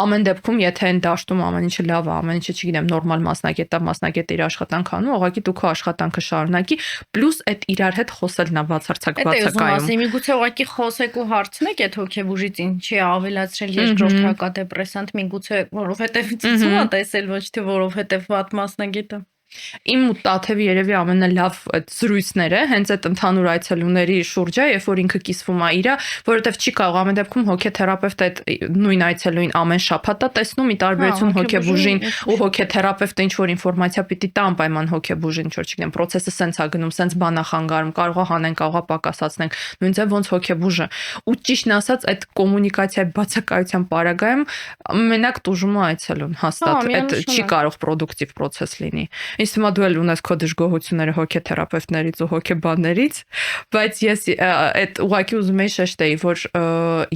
Speaker 2: Ամեն դեպքում, եթե այն դաշտում ամեն ինչը լավ է, ամեն ինչը չգիտեմ, նորմալ մասնագետը իր աշխատանք անում, ուղղակի դու քո աշխատանքը շարունակի, պլյուս այդ իրար հետ խոսելն է բացարձակ բացակայում։
Speaker 1: Միգուցե ուղղակի խոսեք ու հարցնեք այդ հոգեբուժից ինչի է ավելացրել երկրորդ հակադեպրեսանտ, միգուցե որովհետև ցույց է տեսել, ոչ թե որովհետև վատ մասնագետը։
Speaker 2: Իմ ու Տաթևի երևի ամենալավ այդ զրույցները հենց այդ ընդհանուր այցելուների շուրջ է, երբ որ ինքը կիսվում է իրա, որովհետև չի կարող ամեն դեպքում հոգեթերապևտը այդ նույն այցելուին ամեն շաբաթ է տեսնում, ի տարբերություն հոգեբուժին ու հոգեթերապևտը ինչ որ ինֆորմացիա պիտի տա անպայման հոգեբուժին, ինչ որ չգիտեմ, process-ը սենց է գնում, սենց բան է խանգարում, կարող է հանեն, կարող է պակասացնենք, նույն ձև ոնց հոգեբուժը։ Ու ճիշտն ասած այդ կոմունիկացիայի բացակայության պարագայում մենակ տուժում է այցելուն, հաստատ, այդ չի կարող պրոդուկտիվ process լինի։ Ինձ թվում է դու էլ ունես քո դժգոհությունները հոգեթերապևտներից ու հոգեբաններից, բայց ես այդ ուղղակի ուզում եի շեշտեի, որ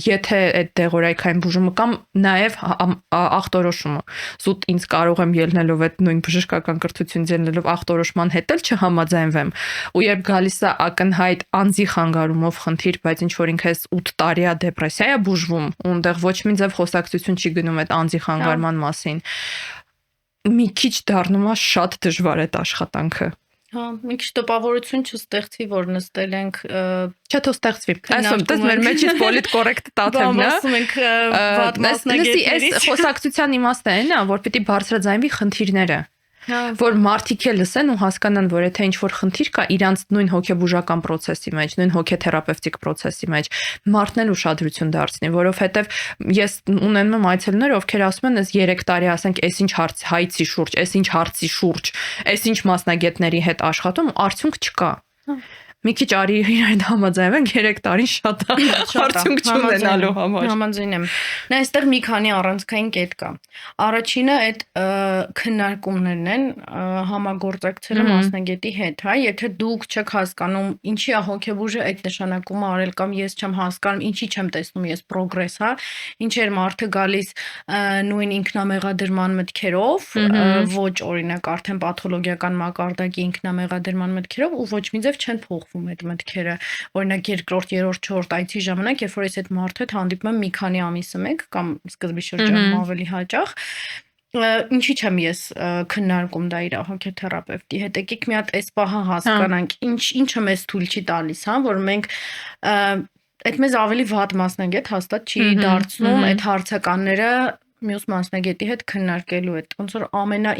Speaker 2: եթե այդ դեղորայքային բուժումը կամ նաև ախտորոշումը, զուտ ինձ կարող եմ ելնելով այդ նույն բժշկական կրթությունից ելնելով ախտորոշման հետ էլ չհամաձայնվեմ, ու երբ գալիս է ակնհայտ անձի խանգարումով խնդիր, բայց ինչ որ ինքը 8 տարի է դեպրեսիա է բուժվում, ու այնտեղ ոչ մի ձև խոսակցություն չի գնում այդ անձի խանգարման մասին, մի քիչ դառնում է շատ դժվար այդ աշխատանքը։
Speaker 1: Հա, մի քիչ տպավորություն չստեղծվի, որ նստել ենք
Speaker 2: Չէ, թող ստեղծվի։ Այսօր դες մեր մեջից պոլիտ կոռեկտ տաթևն է։
Speaker 1: ասում ենք վատ մասնագետներից։
Speaker 2: Այս խոսակցության իմաստը այն է, որ պիտի բարձրաձայնվի խնդիրները։ Որ մարդիկ էլ լսեն ու հասկանան, որ եթե ինչ-որ խնդիր կա իրանց նույն հոգեբուժական process-ի մեջ, նույն հոգեթերապևտիկ process-ի մեջ, մարդն էլ ուշադրություն դարձնի, որովհետև ես ունենում եմ այցելուներ, ովքեր ասում են, «Ես 3 տարի ասենք, այս ինչ հայցի շուրջ, այս ինչ հարցի շուրջ, այս ինչ մասնագետների հետ աշխատում, արդյունք չկա»։ Մի քիչ արի իրար հետ համաձայնվենք 3 տարին շատ արդյունք չունենալու համար։
Speaker 1: Համաձայն եմ։ Նա այստեղ մի քանի առանցքային կետ կա։ Առաջինը այդ քննարկումներն են համագործակցելը մասնագետի հետ, հա, եթե դուք չեք հասկանում ինչի է հոգեբուժը այդ նշանակումը արել կամ ես չեմ հասկանում ինչի չեմ տեսնում ես պրոգրես, հա, ինչեր մարդը գալիս նույն ինքնամեղադրման մտքերով, ոչ օրինակ արդեն պաթոլոգիական մակարդակի ինքնամեղադրման մտքերով ու ոչ մի ձև չեն փոխվում այդ մտքերը, օրինակ երկրորդ, երրորդ, չորրորդ այցի ժամանակ, երբ որ ես այդ մարդու հետ հանդիպում եմ մի քանի ամիսը մեկ կամ սկզբի շրջանում ավելի հաճախ, ինչի չեմ ես քննարկում դա իր հոգեթերապևտի հետ, եկեք մի հատ այս պահը հասկանանք, ինչը մեզ թույլ չի տալիս, հա, որ մենք այդ մեզ ավելի վատ մասնագետ հաստատ չի դարձնում այդ հարցականները մյուս մասնագետի հետ քննարկելու հետ։ Ոնց որ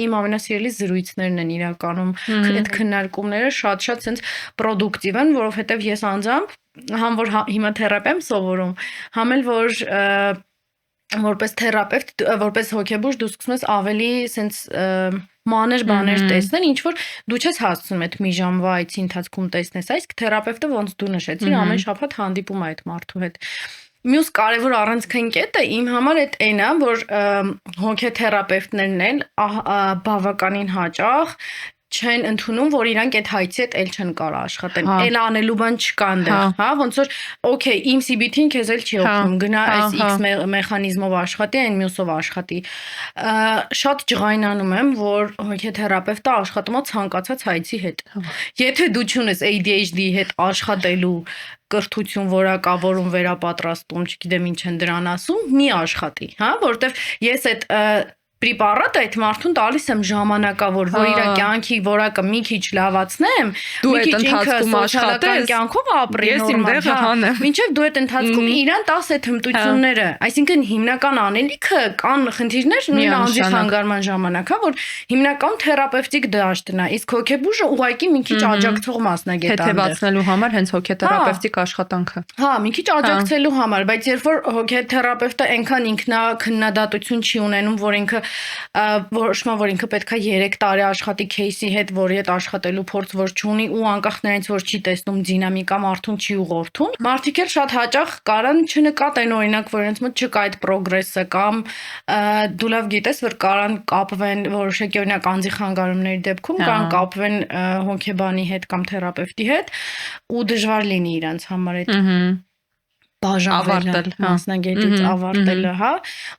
Speaker 1: իմ ամենասիրելի զրույցներն են իրականում, այդ քննարկումները շատ-շատ sense պրոդուկտիվ են, որովհետև ես անձամբ համ որ հիմա թերապիա եմ սովորում, համ էլ որ որպես թերապևտ, որպես հոգեբուժ դու սկսում ես ավելի sense մանր բաներ տեսնել, ինչ որ դու չես հասցնում այդ մի ժամվա այցի ընթացքում տեսնես, այս թերապևտը ոնց դու նշեցիր, ամեն շաբաթ հանդիպում է այդ մարդու հետ։ Մյուս կարևոր առանցքային կետը իմ համար այդ այն է, որ հոգեթերապևտներն են բավականին հաճախ չեն ընդունում, որ իրանք այդ հայցի հետ էլ չեն կարող աշխատեն։ Էլ անելու բան չկա այնտեղ, հա, ոնց որ օքեյ, իմ CBT-ն քեզ էլ չի օգնում, գնա այս X մեխանիզմով աշխատի, այն մյուսով աշխատի։ Շատ ջղայնանում եմ, որ հոգեթերապևտը աշխատում է ցանկացած հայցի հետ։ Եթե դու չունես ADHD-ի հետ աշխատելու կրթություն, որակավորում, վերապատրաստում, չգիտեմ ինչ են դրան ասում, մի աշխատի, հա, որովհետև ես այդ պրիպարատը այդ մարդուն տալիս եմ ժամանակավոր, որ իր կյանքի որակը մի քիչ լավացնեմ,
Speaker 2: դու
Speaker 1: մի
Speaker 2: այդ
Speaker 1: քիչ ինքը
Speaker 2: ընթացքում
Speaker 1: սոցիալական կյանքով ապրի,
Speaker 2: ես իմ տեղը հանեմ։
Speaker 1: Մինչև դու այդ ընթացքում իրան տաս այդ հմտությունները, այսինքն հիմնական անելիքը կան խնդիրներ նույն անձի խանգարման ժամանակ, հա, որ հիմնական թերապևտիկ դաշտն է, իսկ հոգեբուժը ուղղակի մի քիչ աջակցող մասնագետ է։
Speaker 2: Թեթևացնելու համար հենց հոգեթերապևտիկ աշխատանքը։
Speaker 1: Հա, մի քիչ աջակցելու համար, բայց երբ որ հոգեթերապևտը այնքան ինքնակնդատություն չի ունենում, որ ինքը որոշում որ ինքը պետքա 3 տարի աշխատի кейսի հետ, որի հետ աշխատելու փորձ որ չունի ու անկախ նրանից որ չի տեսնում դինամիկա մարդուն չի ուղղորդում։ Մարդիկ էլ շատ հաճախ կարան չնկատեն օրինակ, որ իրենց մոտ չկա այդ պրոգրեսը կամ դու լավ գիտես, որ կարան կապվեն որոշակի օրինակ անձի խանգարումների դեպքում կարան կապվեն հոգեբանի հետ կամ թերապևտի հետ ու դժվար լինի իրենց համար այդ բաժանվել մասնագետից ավարտելը, հա,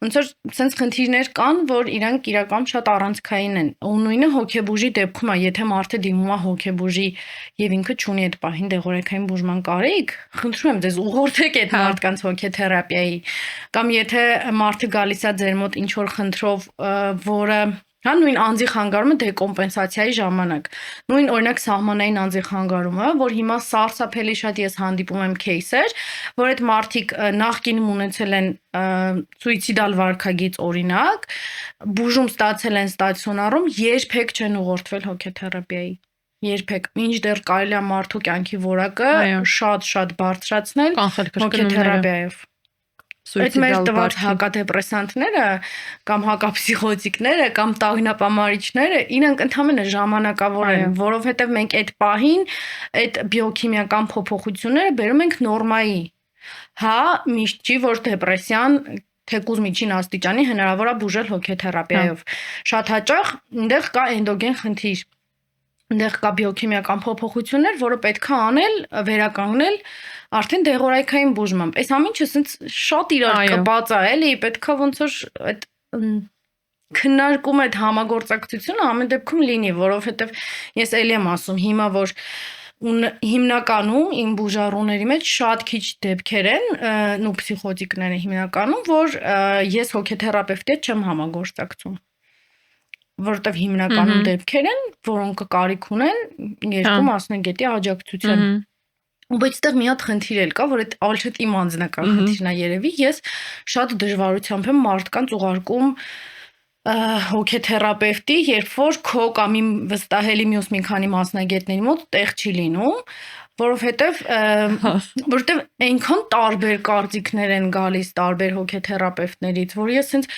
Speaker 1: ոնց որ sense խնդիրներ կան, որ իրանք իրական շատ առանցքային են։ Ու նույնը հոգեբուժի դեպքում է, եթե մարդը դիմում է հոգեբուժի եւ ինքը չունի այդ պահին դեղորայքային բուժման կարիք, խնդրում եմ ձեզ ուղղորդեք այդ մարդկանց հոգեթերապիայի, կամ եթե մարդը գալիս է ձեր մոտ ինչ որ խնդրով, որը հա նույն անձի խանգարումը դեկոմպենսացիայի ժամանակ։ Նույն օրինակ սահմանային անձի խանգարումը, որ հիմա սարսափելի շատ ես հանդիպում եմ кейսեր, որ այդ մարդիկ նախկինում ունեցել են սուիցիդալ վարքագիծ օրինակ, բուժում ստացել են ստացիոնարում, երբեք չեն ուղղորդվել հոգեթերապիայի։ Երբեք, մինչդեռ կարելի է մարդու կյանքի որակը շատ բարձրացնել հոգեթերապիայով։ Այդ մեր տված հակադեպրեսանտները կամ հակապսիխոտիկները կամ տագնապամարիչները իրանք ընդհանրապես ժամանակավոր են, որովհետև մենք այդ պահին այդ բիոքիմիական փոփոխությունները բերում ենք նորմայի։ Հա, միշտ չի որ դեպրեսիան թեկուզ միջին աստիճանի հնարավոր է բուժել հոգեթերապիայով։ Շատ հաճախ այնտեղ կա էնդոգեն խնդիր։ Այնտեղ կա բիոքիմիական փոփոխություններ, որը պետք է անել, վերականգնել արդեն դեղորայքային բուժմամբ։ Այս ամենը շատ իրար կապած է, էլի, պետքա ոնց որ այդ քննարկում այդ համագործակցությունը ամեն դեպքում լինի, որովհետև ես էլի եմ ասում, հիմա որ հիմնականում իմ բուժառուների մեջ շատ քիչ դեպքեր են, ու պսիխոտիկները հիմնականում, որ ես հոգեթերապևտի հետ չեմ համագործակցում։ որովհետև հիմնականում դեպքեր են, որոնք կարիք ունեն երկու մասնագետի աջակցության։ Բայց այդտեղ մի հատ խնդիր էլ կա, որ այդ ավելի իմ անձնական խնդիրն է երևի, ես շատ դժվարությամբ եմ մարդկանց ուղարկում հոգեթերապևտի, երբ որ քո կամ իմ վստահելի մյուս մի քանի մասնագետների մոտ տեղ չի լինում, որովհետև այնքան տարբեր կարծիքներ են գալիս տարբեր հոգեթերապևտներից, որ ես ինձ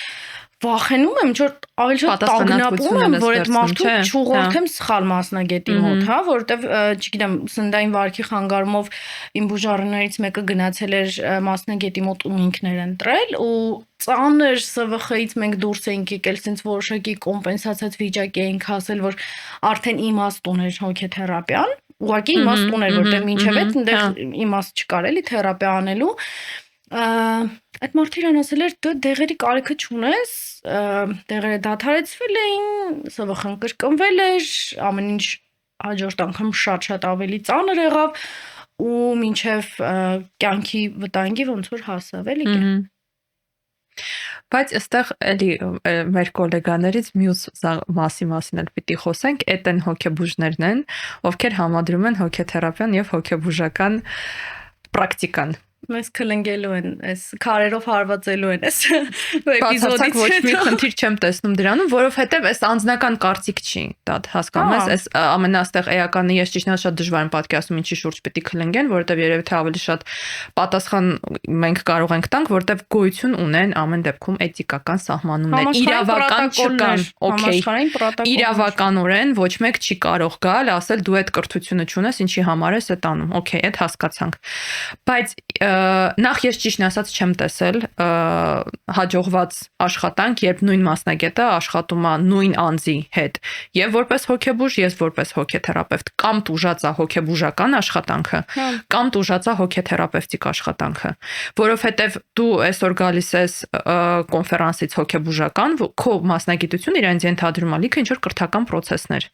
Speaker 1: վախենում եմ, որ ավելի շատ տագնապում եմ, որ այդ մարդուն չուղղորդեմ սխալ մասնագետի մոտ, հա, որովհետև, չգիտեմ, սննդային վարքի խանգարումով իմ բուժարարներից մեկը գնացել էր մասնագետի մոտ ու ինքն էր ընտրել ու ծանր ՍՎԽ-ից մենք դուրս էինք եկել, ցենց որոշակի կոմպենսացիաց վիճակի էինք հասել, որ արդեն իմաստուն էր հոգեթերապիան, ուղղակի իմաստուն էր, որտեղ մինչև այդ այնտեղ իմաստ չկար էլի թերապիա անելու։ Այդ մարդիրան ասել էր դու դեղերի կարիքը չունես, դեղերը դադարեցվել էին, ՍՎԽ-ն կրկնվել էր, ամեն ինչ հաջորդ անգամ շատ ավելի ծանր եղավ ու մինչև կյանքի վտանգի ոնց որ հասավ էլի։
Speaker 2: Բայց այստեղ էլի մեր գոլեգաներից մյուս մասին էլ պիտի խոսենք, այդ են հոգեբուժներն են, ովքեր համադրում են հոգեթերապիան եւ հոգեբուժական պրակտիկան։
Speaker 1: Մեզ քլնգելու են, այս քարերով հարվածելու են այս
Speaker 2: էպիզոդից ոչ մի խնդիր չեմ տեսնում դրանում, որովհետև այս անձնական կարծիք չի, դա հասկանում ես, այս ամենաստեղ էականը ես ճիշտ շատ դժվար եմ պատկերացնում ինչի շուրջ պիտի քլնգեն, որովհետև երևի թե ավելի շատ պատասխան մենք կարող ենք տանք, որովհետև գոյություն ունեն ամեն դեպքում էթիկական սահմանումներ, իրավական չկան, օքեյ, իրավականորեն ոչ մեկ չի կարող գալ, ասել դու այդ կրթությունը չունես, ինչի համար ես այդ անում, օքեյ, այդ հասկացանք, բայց նախ ես ճիշտն ասած չեմ տեսել հաջողված աշխատանք, երբ նույն մասնագետը աշխատում է նույն անձի հետ, եւ որպես հոգեբուժ, ես որպես հոգեթերապևտ, կամ տուժած է հոգեբուժական աշխատանքը, կամ տուժած է հոգեթերապևտիկ աշխատանքը, որովհետեւ դու այսօր գալիս ես կոնֆերանսից հոգեբուժական, քո մասնագիտությունը իրենց ենթադրում է լիքը ինչ որ կրթական process-ներ։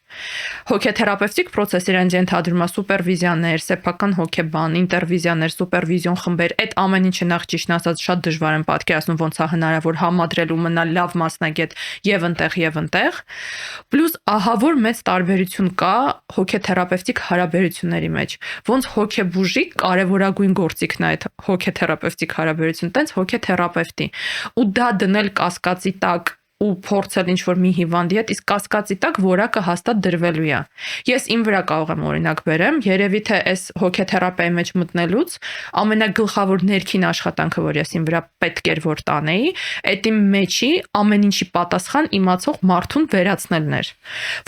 Speaker 2: Հոգեթերապևտիկ process իրենց ենթադրում է սուպերվիզիաներ, սեփական հոգեբան, ինտերվիզիաներ, սուպերվիզիոն խմբեր, այդ ամեն ինչը նախ ճիշտ ասած շատ դժվար եմ պատկերացնում ոնց է հնարավոր համադրել ու մնալ լավ մասնագետ եւ ընտեղ, պլյուս ահա որ մեծ տարբերություն կա հոգեթերապևտիկ հարաբերությունների մեջ, ոնց հոգեբուժի կարևորագույն գործիքն է այդ հոգեթերապևտիկ հարաբերություն, տենց հոգեթերապևտի, ու դա դնել կասկածի տակ ու փորձել ինչ-որ մի հիվանդի հետ, իսկ կասկածի տակ որակը հաստատ դրվելու է։ Ես իմ վրա կարող եմ օրինակ բերեմ, երևի թե այս հոգեթերապիայի մեջ մտնելուց ամենագլխավոր ներքին աշխատանքը, որ ես իմ վրա պետք էր որ տանեի, այդ իմ մեջի ամեն ինչի պատասխան իմացող մարդուն վերացնելն էր։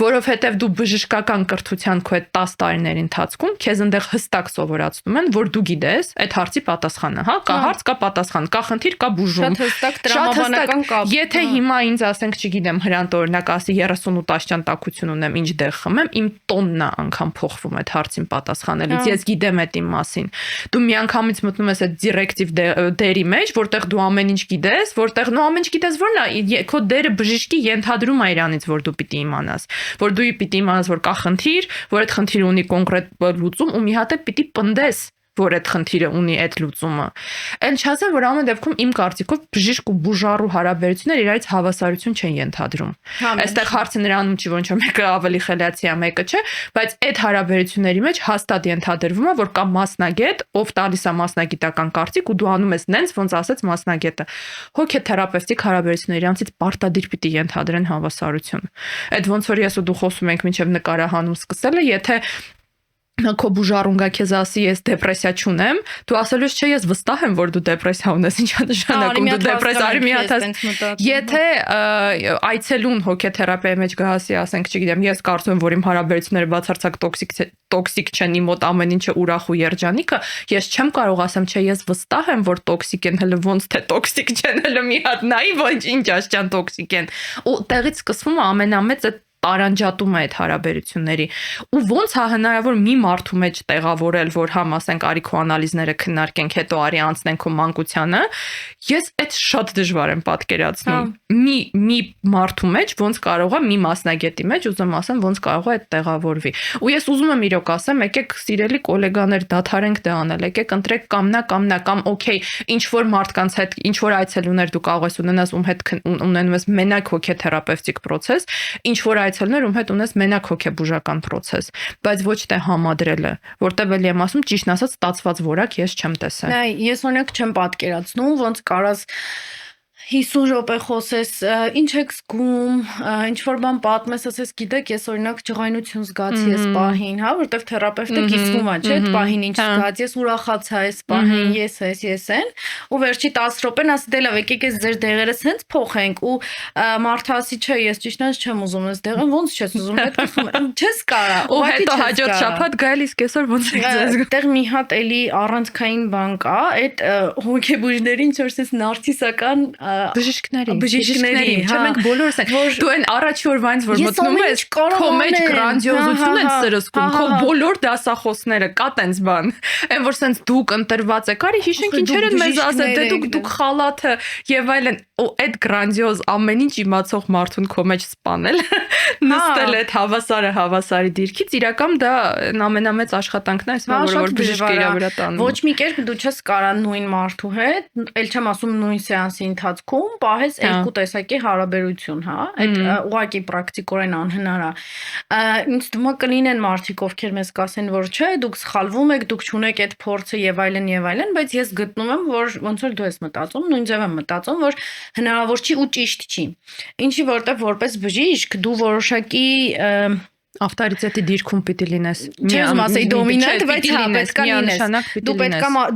Speaker 2: Որովհետև դու բժշկական կրթության քո այդ 10 տարիների ընթացքում քեզ այնտեղ հստակ սովորացնում են, որ դու գիտես այդ հարցի պատասխանը, հա, կա հարց, կա պատասխան, կա խնդիր, կա բուժում։
Speaker 1: Շատ հստակ տրամաբանական կապ։
Speaker 2: Եթե հիմա ինձ ասենք, չգիտեմ, Հրանտ օրինակ ասի 38 աշճան տաքություն ունեմ, ինչ դեղ խմեմ, իմ տոննա անգամ փոխվում այդ հարցին պատասխանելուց։ Ես գիտեմ այդ իմ մասին։ Դու միանգամից մտնում ես այդ դիրեկտիվ դերի մեջ, որտեղ դու ամեն ինչ գիտես, որտեղ նո ամեն ինչ գիտես, որն է, քո դերը բժշկի ենթադրում է իրանից, որ դու պիտի իմանաս, որ դու պիտի իմանաս, որ կա խնդիր, որ այդ խնդիրը ունի կոնկրետ լուծում ու մի հատ էլ պիտի պնդես որ այդ խնդիրը ունի այդ լուծումը։ Այն չասեմ, որ ամեն դեպքում իմ կարծիքով բժիշկ ու բուժառու հարաբերությունները իրարից հավասարություն չեն ենթադրում։ Այստեղ հարցը նրանում չի, որ ինչ-որ մեկը ավելի խելացի է, մեկը չէ, բայց այդ հարաբերությունների մեջ հաստատ ենթադրվում է, որ կա մասնագետ, ով տալիս է մասնագիտական կարծիք ու դու անում ես նենց, ոնց ասեց մասնագետը։ Հոգեթերապևտիկ հարաբերությունները իրանցից պարտադիր պիտի ենթադրեն հավասարություն։ Այդ ոնց որ ես ու դու խոսում ենք մինչև նկարահանում սկսելը, եթե քո բուժառուն գա քեզ ասի ես դեպրեսիա չունեմ, դու ասելու ես չէ ես վստահ եմ որ դու դեպրեսիա ունես, ինչա նշանակում դու դեպրեսիա արի մի հատ ես։ Եթե այցելուն հոգեթերապիայի մեջ գահասի ասենք, չգիտեմ, ես կարծում եմ որ իմ հարաբերությունները բացարձակ տոքսիկ չեն, իմ մոտ ամեն ինչը ուրախ ու երջանիկ է, ես չեմ կարող ասեմ չէ ես վստահ եմ որ տոքսիկ են, հələ ոնց թե տոքսիկ չեն, հələ մի հատ նայի ոչ ինչ աշճան տոքսիկ են։ Ու տեղից սկսվում է ամենամեծ տարանջատում է այդ հարաբերությունների ու ոնց է հնարավոր մի մարդու մեջ տեղավորել, որ համ ասենք արի քո անալիզները քննարկենք, հետո արի անցնենք քո մանկությանը, ես այդ շատ դժվար եմ պատկերացնում։ Մի մարդու մեջ ոնց կարող է մի մասնագետի մեջ ուզում ասեմ ոնց կարող է այդ տեղավորվի։ Ու ես ուզում եմ իրոք ասեմ, եկեք սիրելի գոլեգաներ դադարենք դա անել, եկեք ընտրեք կամ օքեյ, ինչ որ մարդկանց հետ, ինչ որ այցելուներ դու կարող ես ունենաս, ում հետ ունենում ես մենակ հոգեթերապևտիկ process, ինչ որ այցելուներ, ում հետ ունես մենակ հոգեբուժական process, բայց ոչ թե համադրելը, որտեղ էլի եմ ասում, ճիշտն ասած, ստացված որակ ես չեմ տեսել։
Speaker 1: Նայ, ես օրինակ չեմ պատկերացնում, ոնց կարաս 50 րոպե խոսես, ինչ եք զգում, ինչ որ բան պատմես, ասես գիտեք, ես օրինակ ջղայնություն զգացի այս պահին, հա, որտեվ թերապևտը կիսվում է, չէ՞, այդ պահին ինչ զգացի, ես ուրախացա այս պահին, ես են, ու վերջի 10 րոպեն ասի դե լավ, եկեք ես ձեր դեղերը սենց փոխենք, ու մարդը ասի, չէ, ես ճիշտն ասած չեմ ուզում այս դեղը, ոնց չես ուզում, այդ խփում, չես կարա,
Speaker 2: ու հետո հաջորդ շաբաթ գալիս կեսօր ոնց եք ձեզ զգում։
Speaker 1: Այդտեղ մի հատ էլի առանցքային բան կա, այդ հոգեբուժների ինչ որ sense նարցիսական
Speaker 2: բժիշկների, չէ՞ մենք բոլորս ենք, դու այն առաջի օրվանից որ մտնում ես, քո մեջ գրանձիոզություն են սրսկում, քո բոլոր դասախոսները կա տենց բան, այն որ sense դուք ընտրված եք, արի հիշենք ինչեր են մեզ ասել, դե դուք խալաթը եւ այլն, ու այդ գրանձիոզ ամեն ինչ իմացող մարդուն քո մեջ սպանել, նստել այդ հավասարի դիրքից, իրական դա ամենամեծ աշխատանքն է, որ բժիշկը իր վրա տանում։
Speaker 1: Ոչ մի կերպ դու չես կարա նույն մարդու հետ, ել չեմ ասում նույն սեանսի ընթացքում պահես երկու տեսակի հարաբերություն, հա, այդ ուղղակի պրակտիկորեն անհնար է։ Ինձ թվում է կլինեն մարդիկ, ովքեր մեզ կասեն, որ չէ, դուք սխալվում եք, դուք չունեք այդ փորձը եւ այլն, բայց ես գտնում եմ, որ ոնց որ դու ես մտածում, նույն ձև եմ մտածում, որ հնարավոր չի ու ճիշտ չի։ Ինչի որտեվ որպես բժիշկ դու որոշակի
Speaker 2: ավտորիտետի դիրքում պիտի լինես։
Speaker 1: Չեմ ասեի դոմինանտ, բայց հա պետք է լինես։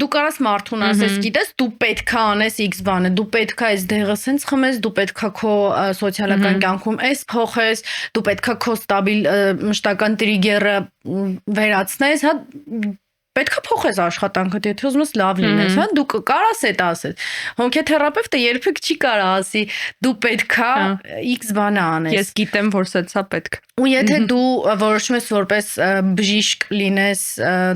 Speaker 1: Դու կարաս մարդուն ասես, գիտես, դու պետք է անես X բանը, դու պետք է այս դեղը սենց խմես, դու պետք է քո սոցիալական կյանքում էս փոխես, դու պետք է քո ստաբիլ մշտական տրիգերը վերացնես, հա պետք է փոխես աշխատանքդ, եթե ուզում ես լավ լինես, հա, դու կարաս այդ ասես։ Հոգեթերապևտը երբեք չի կարա ասի, դու պետք է X բանը անես։
Speaker 2: Ես գիտեմ, որ սա պետք։
Speaker 1: Ու եթե դու որոշում ես որպես բժիշկ լինես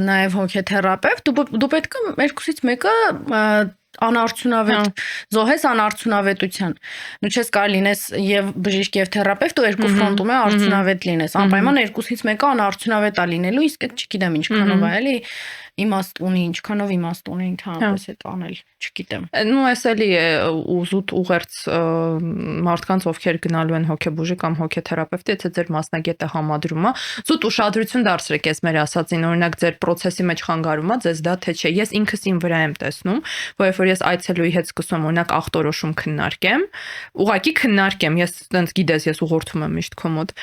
Speaker 1: նաև հոգեթերապևտ, դու պետք է երկուսից մեկը անարդյունավետ զոհես անարդյունավետության։ Դու չես կարող լինես եւ բժիշկ եւ թերապևտ ու երկու ֆրոնտում է արդյունավետ լինես։ Անպայման երկուսից մեկը անարդյունավետ է լինելու, իսկ այդ չգիտեմ ինչքանով է, էլի իմաստ ունի, ինչքանով իմաստ ունի ընդհանրապես այդ անել, չգիտեմ։
Speaker 2: Նու էս էլի ուզուտ ուղերձ մարդկանց ովքեր գնալու են հոգեբուժի կամ հոգեթերապևտի, եթե ձեր մասնագետը համադրում է, զուտ ուշադրություն դարձրեք ես մեր ասածին, օրինակ ձեր process-ի մեջ խանգարում է, ձեզ դա թե չէ։ Ես ինքս իմ վրա եմ տեսնում, որ ես այցելուի հետ սկսում օրինակ ախտորոշում քննարկեմ, ուղղակի քննարկեմ, ես տենց գիտես, ես ուղղորդում եմ միշտ քո մոտ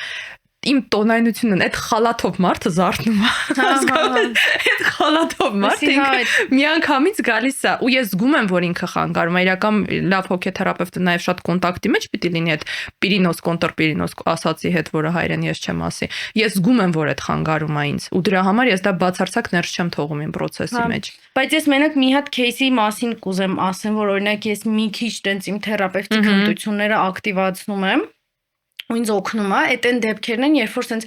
Speaker 2: իմ տոնայնությունն այդ խալաթով մարդը զարթնում է։ Այդ խալաթով մարդը ինքը միանգամից գալիս է ու ես զգում եմ, որ ինքը խանգարում է։ Իրական լավ հոգեթերապևտը նաև շատ կոնտակտի մեջ պիտի լինի այդ պիրինոս կոնտրպիրինոս ասացի հետ, որը հայերեն ես չեմ ասի։ Ես զգում եմ, որ այդ խանգարում է ինձ ու դրա համար ես դա բացարձակ ներս չեմ թողում իմ process-ի մեջ։
Speaker 1: Բայց ես մենակ մի հատ кейսի մասին կուզեմ ասեմ, որ օրինակ ես մի քիչ տենց իմ թերապևտիկ հմտությունները ակտիվացնում եմ։ Ու ինձ օգնում է, այդ այն դեպքերն են, երբ որ սենց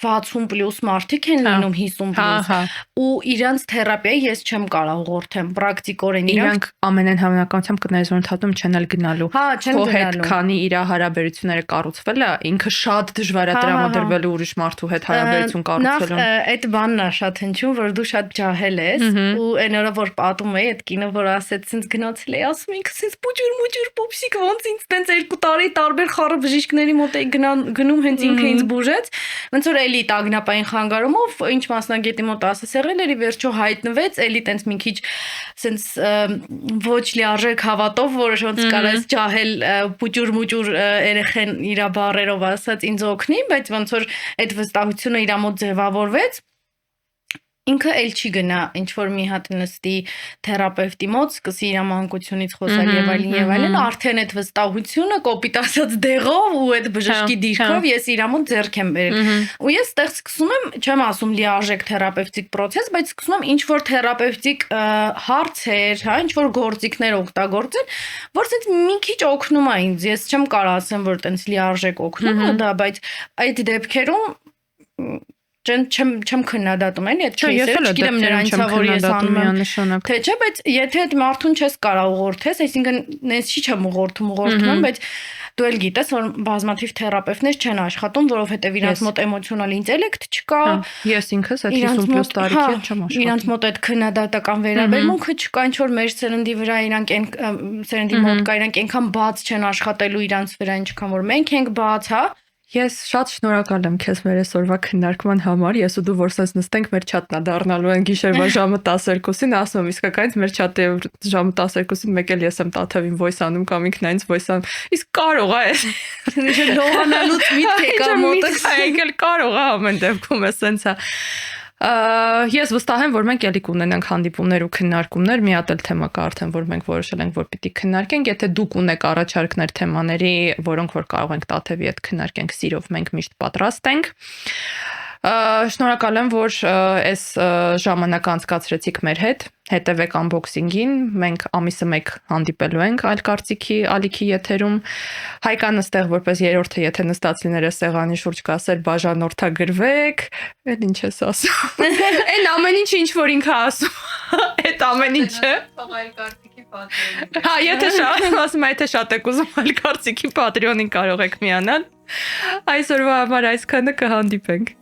Speaker 1: 60+ մարդիկ են լինում 50+, ու իրանց թերապիայի ես չեմ կարող ուղղորդեմ պրակտիկորեն
Speaker 2: իրանք ամենայն հավանականությամբ կներես որ ընդհատում չեն էլ գնալու։ Քո հետ քանի իր հարաբերությունները կառուցվել է, ինքը շատ դժվար է տրամադրվելու ուրիշ մարդու հետ հարաբերություն կառուցելուն։
Speaker 1: Նախ այդ բանն է շատ հնչում, որ դու շատ ջահել ես, ու այն օրը որ պատում էի այդ կինը, որ ասեց սենց գնացել էի, ասում ինքը սենց բուջուր պուպսիկ ոնց ինձ տենց 2 տարի տարբեր խառը բժիշկների մոտ գնում հենց ինքը ինձ բուժեց, ոնց որ էլի տագնապային խանգարումով ինչ մասնագետի մոտ ասես եղել էլի վերջո հայտնվեց, էլի տենց մի քիչ սենց ոչ լիարժեք հավատով, որ ոնց կարես ջահել պուճուր երեխեն իր բառերով ասած ինձ օգնի, բայց ոնց որ այդ վստահությունը իր մոտ ձևավորվեց ինքը էլ չի գնա ինչ որ մի հատ նստի թերապևտի մոտ, սկսի իր մանկությունից խոսալ եւ այլն, արդեն այդ վստահությունը կոպիտ ասած դեղով ու այդ բժշկի դիրքով ես իր մոտ ձեռք եմ բերել։ Ու ես այդտեղ սկսում եմ, չեմ ասում լիարժեք թերապևտիկ process, բայց սկսում եմ ինչ որ թերապևտիկ հարցեր, հա, ինչ որ գործիքներ օգտագործել, որ ցած մի քիչ օգնում է ինձ։ Ես չեմ կարող ասեմ, որ տենց լիարժեք օգնում է դա, բայց այդ դեպքերում չեմ քննադատում էլի այդ кейսերը, չգիտեմ նրանցա որ ես անում եմ թե չէ, բայց եթե այդ մարդուն չես կարող ուղղորդես, այսինքն նենց չի չեմ ուղղորդում, բայց դու էլ գիտես որ բազմաթիվ թերապևտներ չեն աշխատում, որովհետև իրանց մոտ էմոցիոնալ ինտելեկտ չկա,
Speaker 2: ես ինքս այդ 50+ տարիքի չեմ աշխատում,
Speaker 1: իրանց մոտ այդ քննադատական վերաբերմունքը չկա, ինչ որ մեր սերնդի վրա իրանք սերնդի մոտ կա, իրանք այնքան բաց չեն աշխատելու իրանց վրա, ինչքան որ մենք ենք բաց, հա։
Speaker 2: Ես շատ շնորհակալ եմ քեզ մեր այսօրվա քննարկման համար։ Ես ու դու որ sense նստենք մեր չաթնա դառնալու են գիշերվա ժամը 12-ին, ասում եմ իսկականից մեր չաթը ժամը 12-ին մեկ էլ ես եմ Տաթևին voice անում կամ ինքն այնց voice անում։ Իսկ կարող է
Speaker 1: լողանալուց միտք եկա մոտը,
Speaker 2: եկել կարող է ամեն դեպքում է sense-ա։ Ես վստահ եմ, որ մենք ելիք ունենանք հանդիպումներ ու քննարկումներ, մի հատ էլ թեմա կա արդեն, որ մենք որոշել ենք, որ պիտի քննարկենք, եթե դուք ունեք առաջարկներ թեմաների, որոնք որ կարող ենք Տաթևի հետ քննարկենք, սիրով մենք միշտ պատրաստ ենք։ Շնորհակալ եմ, որ այս ժամանակ անցկացրեցիք մեր հետ, հետևեք unboxing-ին, մենք ամիսը մեկ հանդիպելու ենք այլ կարծիքի ալիքի եթերում։ Հայկան այստեղ որպես երրորդը, եթե նստած լիներ այս սեղանի շուրջ կասեր բաժանորդագրվեք, էլ ինչ ես ասում։ Այն ամեն ինչը ինչ որ ինքը ասում, այդ ամեն ինչը։
Speaker 3: Այլ կարծիքի Patreon-ին։
Speaker 2: Հա, եթե շատ եք ուզում այլ կարծիքի Patreon-ին կարող եք միանալ։ Այսօրվա համար այսքանը կհանդիպենք։